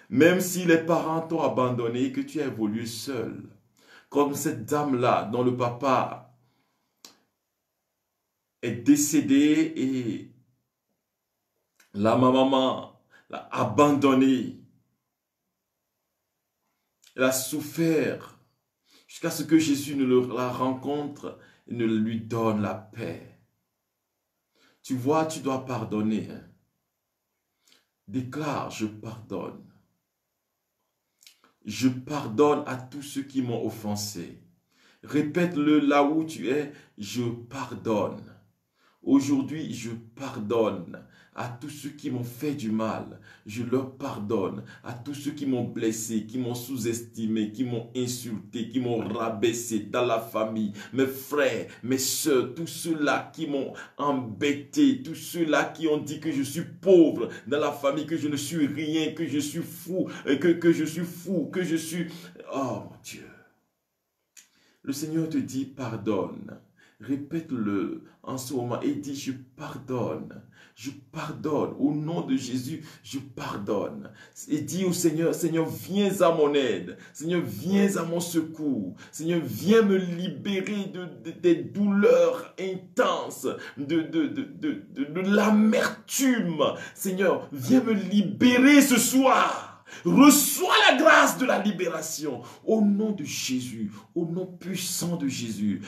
Même si les parents t'ont abandonné et que tu as évolué seul, comme cette dame-là dont le papa est décédé et la l'a abandonné. Elle a souffert jusqu'à ce que Jésus ne la rencontre et ne lui donne la paix. Tu vois, tu dois pardonner. Hein. Déclare, je pardonne. Je pardonne à tous ceux qui m'ont offensé. Répète-le là où tu es, je pardonne. Aujourd'hui, je pardonne à tous ceux qui m'ont fait du mal. Je leur pardonne à tous ceux qui m'ont blessé, qui m'ont sous-estimé, qui m'ont insulté, qui m'ont rabaissé dans la famille. Mes frères, mes soeurs, tous ceux-là qui m'ont embêté, tous ceux-là qui ont dit que je suis pauvre dans la famille, que je ne suis rien, que je suis fou, que je suis fou, que je suis... Oh mon Dieu! Le Seigneur te dit pardonne. Répète-le en ce moment et dis je pardonne. Je pardonne. Au nom de Jésus, je pardonne. Et dis au Seigneur, Seigneur, viens à mon aide. Seigneur, viens à mon secours. Seigneur, viens me libérer des douleurs intenses, de l'amertume. Seigneur, viens me libérer ce soir. Reçois la grâce de la libération au nom de Jésus, au nom puissant de Jésus.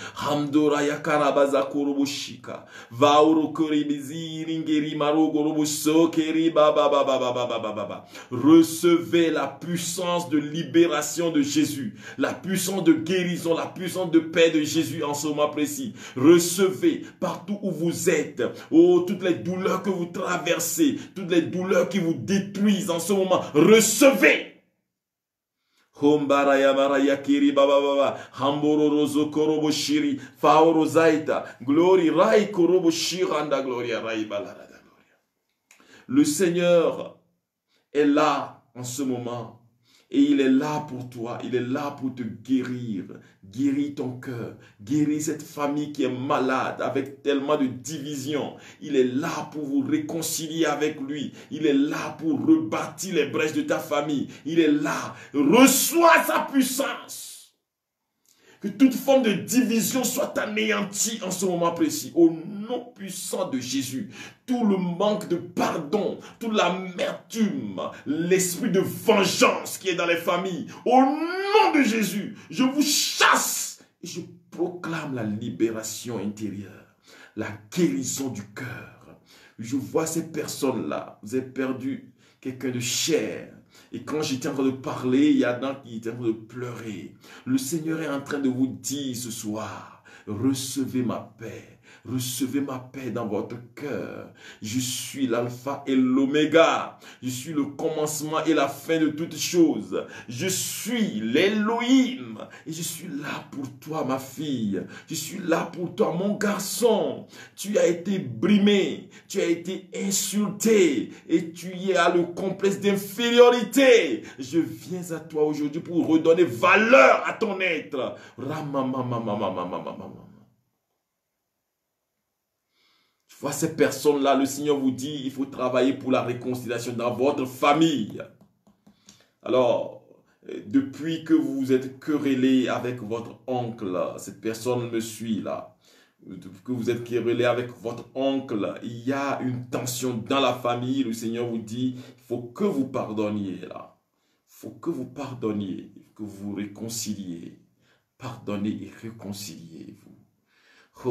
Recevez la puissance de libération de Jésus, la puissance de guérison, la puissance de paix de Jésus en ce moment précis. Recevez partout où vous êtes, oh, toutes les douleurs que vous traversez, toutes les douleurs qui vous détruisent en ce moment. Recevez. Le Seigneur est là en ce moment. Et il est là pour toi, il est là pour te guérir. Guéris ton cœur, guéris cette famille qui est malade avec tellement de divisions. Il est là pour vous réconcilier avec lui. Il est là pour rebâtir les brèches de ta famille. Il est là. Reçois sa puissance. Que toute forme de division soit anéantie en ce moment précis. Au nom puissant de Jésus. Tout le manque de pardon, toute l'amertume, l'esprit de vengeance qui est dans les familles. Au nom de Jésus, je vous chasse et je proclame la libération intérieure. La guérison du cœur. Je vois ces personnes-là. Vous avez perdu quelqu'un de cher. Et quand j'étais en train de parler, il y a d'un qui était en train de pleurer. Le Seigneur est en train de vous dire ce soir, recevez ma paix. Recevez ma paix dans votre cœur. Je suis l'alpha et l'oméga. Je suis le commencement et la fin de toutes choses. Je suis l'Élohim. Et je suis là pour toi, ma fille. Je suis là pour toi, mon garçon. Tu as été brimé. Tu as été insulté. Et tu y as le complexe d'infériorité. Je viens à toi aujourd'hui pour redonner valeur à ton être. Vois ces personnes-là, le Seigneur vous dit, il faut travailler pour la réconciliation dans votre famille. Alors, depuis que vous êtes querellé avec votre oncle, cette personne me suit là, que vous êtes querellé avec votre oncle, il y a une tension dans la famille, le Seigneur vous dit, il faut que vous pardonniez là. Il faut que vous pardonniez, que vous réconciliez. Pardonnez et réconciliez-vous. Que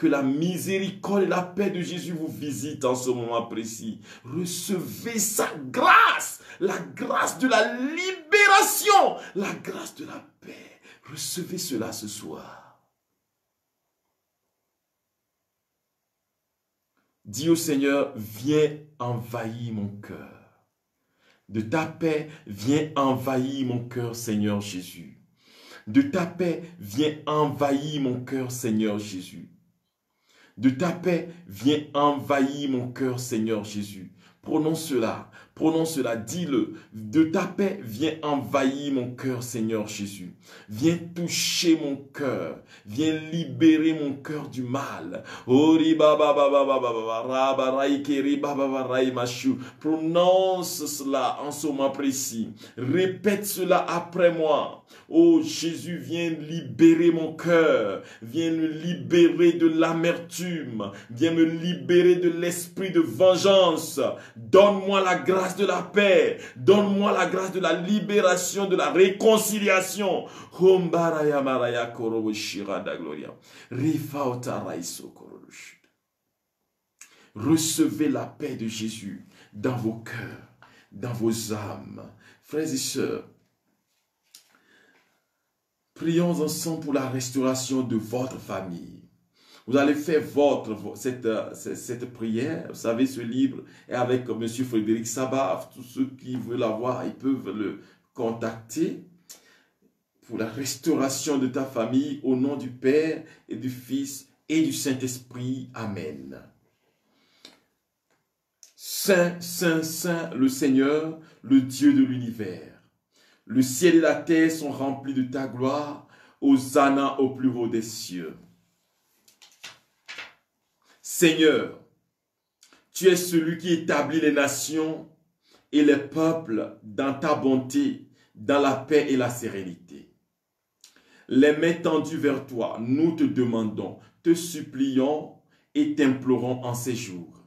la miséricorde et la paix de Jésus vous visitent en ce moment précis. Recevez sa grâce, la grâce de la libération, la grâce de la paix. Recevez cela ce soir. Dis au Seigneur, viens envahir mon cœur. De ta paix, viens envahir mon cœur, Seigneur Jésus. De ta paix, viens envahir mon cœur, Seigneur Jésus. De ta paix, viens envahir mon cœur, Seigneur Jésus. Prononce cela, dis-le. De ta paix, viens envahir mon cœur, Seigneur Jésus. Viens toucher mon cœur. Viens libérer mon cœur du mal. Prononce cela en ce moment précis. Répète cela après moi. Oh Jésus, viens libérer mon cœur. Viens me libérer de l'amertume. Viens me libérer de l'esprit de vengeance. Donne-moi la grâce de la paix. Donne-moi la grâce de la libération, de la réconciliation. Recevez la paix de Jésus dans vos cœurs, dans vos âmes. Frères et sœurs, prions ensemble pour la restauration de votre famille. Vous allez faire cette prière. Vous savez, ce livre est avec M. Frédéric Sabaf. Tous ceux qui veulent l'avoir, ils peuvent le contacter pour la restauration de ta famille au nom du Père et du Fils et du Saint-Esprit. Amen. Saint, Saint, Saint, le Seigneur, le Dieu de l'univers. Le ciel et la terre sont remplis de ta gloire. Hosanna au plus haut des cieux. Seigneur, tu es celui qui établit les nations et les peuples dans ta bonté, dans la paix et la sérénité. Les mains tendues vers toi, nous te demandons, te supplions et t'implorons en ces jours.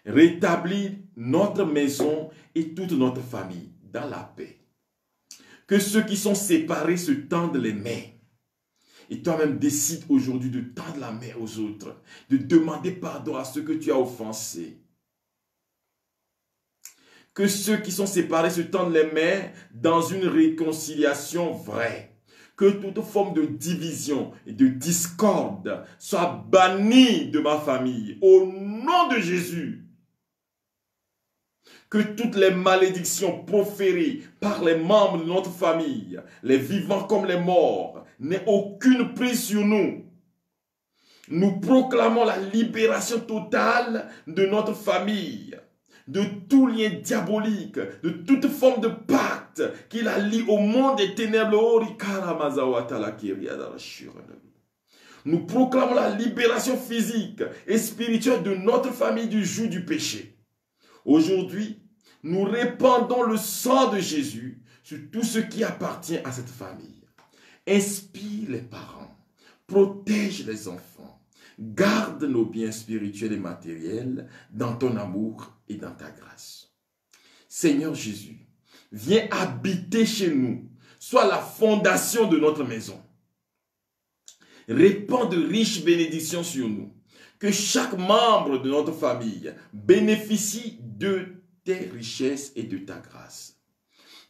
Rétablis notre maison et toute notre famille dans la paix. Que ceux qui sont séparés se tendent les mains. Et toi-même décide aujourd'hui de tendre la main aux autres, de demander pardon à ceux que tu as offensés. Que ceux qui sont séparés se tendent les mains dans une réconciliation vraie. Que toute forme de division et de discorde soit bannie de ma famille au nom de Jésus. Que toutes les malédictions proférées par les membres de notre famille, les vivants comme les morts, n'aient aucune prise sur nous. Nous proclamons la libération totale de notre famille, de tout lien diabolique, de toute forme de pacte qui la lie au monde des ténèbres. Nous proclamons la libération physique et spirituelle de notre famille du joug du péché. Aujourd'hui, nous répandons le sang de Jésus sur tout ce qui appartient à cette famille. Inspire les parents, protège les enfants, garde nos biens spirituels et matériels dans ton amour et dans ta grâce. Seigneur Jésus, viens habiter chez nous, sois la fondation de notre maison. Répands de riches bénédictions sur nous. Que chaque membre de notre famille bénéficie de tes richesses et de ta grâce.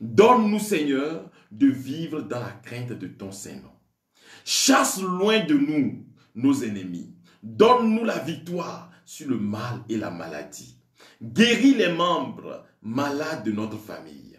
Donne-nous, Seigneur, de vivre dans la crainte de ton Saint-Nom. Chasse loin de nous nos ennemis. Donne-nous la victoire sur le mal et la maladie. Guéris les membres malades de notre famille.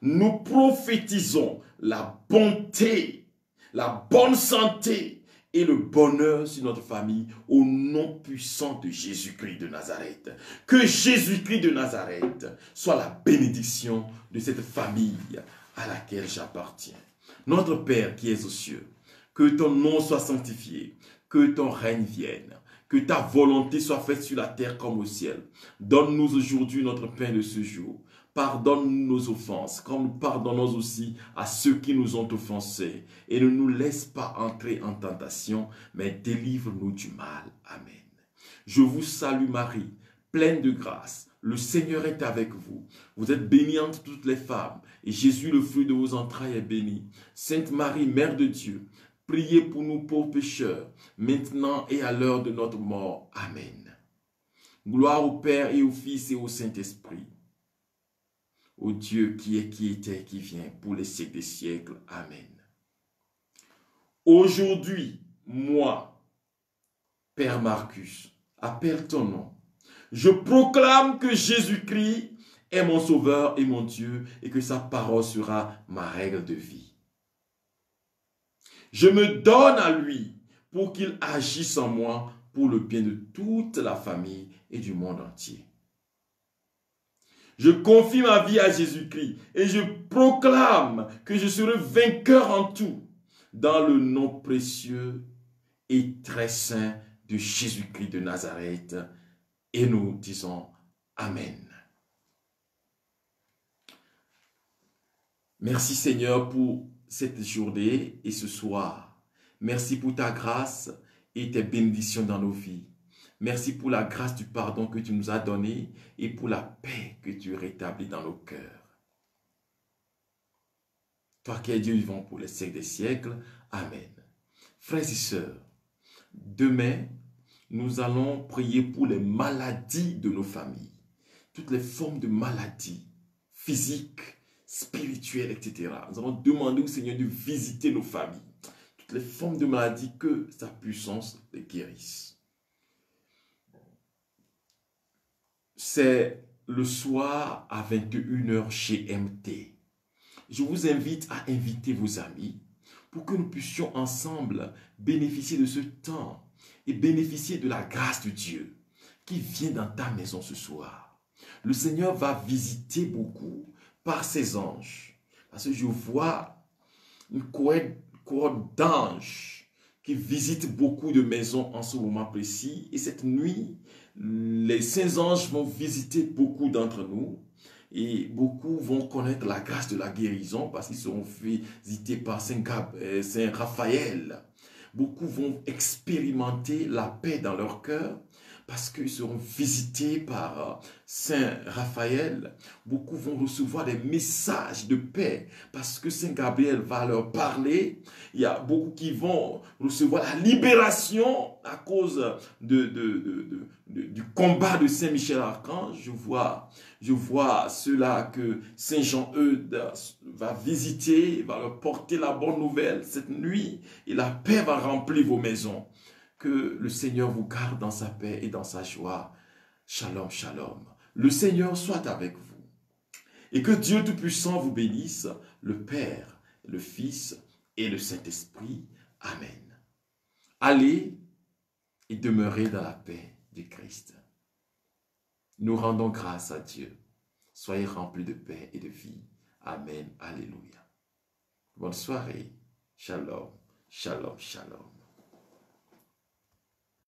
Nous prophétisons la bonté, la bonne santé et le bonheur sur notre famille au nom puissant de Jésus-Christ de Nazareth. Que Jésus-Christ de Nazareth soit la bénédiction de cette famille à laquelle j'appartiens. Notre Père qui es aux cieux, que ton nom soit sanctifié, que ton règne vienne, que ta volonté soit faite sur la terre comme au ciel. Donne-nous aujourd'hui notre pain de ce jour. Pardonne-nous nos offenses, comme nous pardonnons aussi à ceux qui nous ont offensés. Et ne nous laisse pas entrer en tentation, mais délivre-nous du mal. Amen. Je vous salue Marie, pleine de grâce. Le Seigneur est avec vous. Vous êtes bénie entre toutes les femmes, et Jésus, le fruit de vos entrailles, est béni. Sainte Marie, Mère de Dieu, priez pour nous pauvres pécheurs, maintenant et à l'heure de notre mort. Amen. Gloire au Père et au Fils et au Saint-Esprit. Au Dieu qui est, qui était, qui vient, pour les siècles des siècles. Amen. Aujourd'hui, moi, Père Marcus, appelle ton nom. Je proclame que Jésus-Christ est mon Sauveur et mon Dieu et que sa parole sera ma règle de vie. Je me donne à lui pour qu'il agisse en moi pour le bien de toute la famille et du monde entier. Je confie ma vie à Jésus-Christ et je proclame que je serai vainqueur en tout dans le nom précieux et très saint de Jésus-Christ de Nazareth. Et nous disons Amen. Merci Seigneur pour cette journée et ce soir. Merci pour ta grâce et tes bénédictions dans nos vies. Merci pour la grâce du pardon que tu nous as donné et pour la paix que tu rétablis dans nos cœurs. Toi qui es Dieu vivant pour les siècles des siècles. Amen. Frères et sœurs, demain, nous allons prier pour les maladies de nos familles. Toutes les formes de maladies physiques, spirituelles, etc. Nous allons demander au Seigneur de visiter nos familles. Toutes les formes de maladies, que sa puissance les guérisse. C'est le soir à 21 h chez MT. Je vous invite à inviter vos amis pour que nous puissions ensemble bénéficier de ce temps et bénéficier de la grâce de Dieu qui vient dans ta maison ce soir. Le Seigneur va visiter beaucoup par ses anges. Parce que je vois une cohorte d'anges qui visitent beaucoup de maisons en ce moment précis. Et cette nuit, les saints anges vont visiter beaucoup d'entre nous. Et beaucoup vont connaître la grâce de la guérison parce qu'ils seront visités par Saint Raphaël. Beaucoup vont expérimenter la paix dans leur cœur parce qu'ils seront visités par Saint Raphaël. Beaucoup vont recevoir des messages de paix parce que Saint Gabriel va leur parler. Il y a beaucoup qui vont recevoir la libération à cause du combat de Saint Michel Archange. Je vois ceux-là que Saint Jean-Eudes va visiter, va leur porter la bonne nouvelle cette nuit et la paix va remplir vos maisons. Que le Seigneur vous garde dans sa paix et dans sa joie. Shalom, shalom. Le Seigneur soit avec vous. Et que Dieu Tout-Puissant vous bénisse, le Père, le Fils et le Saint-Esprit. Amen. Allez et demeurez dans la paix du Christ. Nous rendons grâce à Dieu. Soyez remplis de paix et de vie. Amen. Alléluia. Bonne soirée. Shalom, shalom, shalom.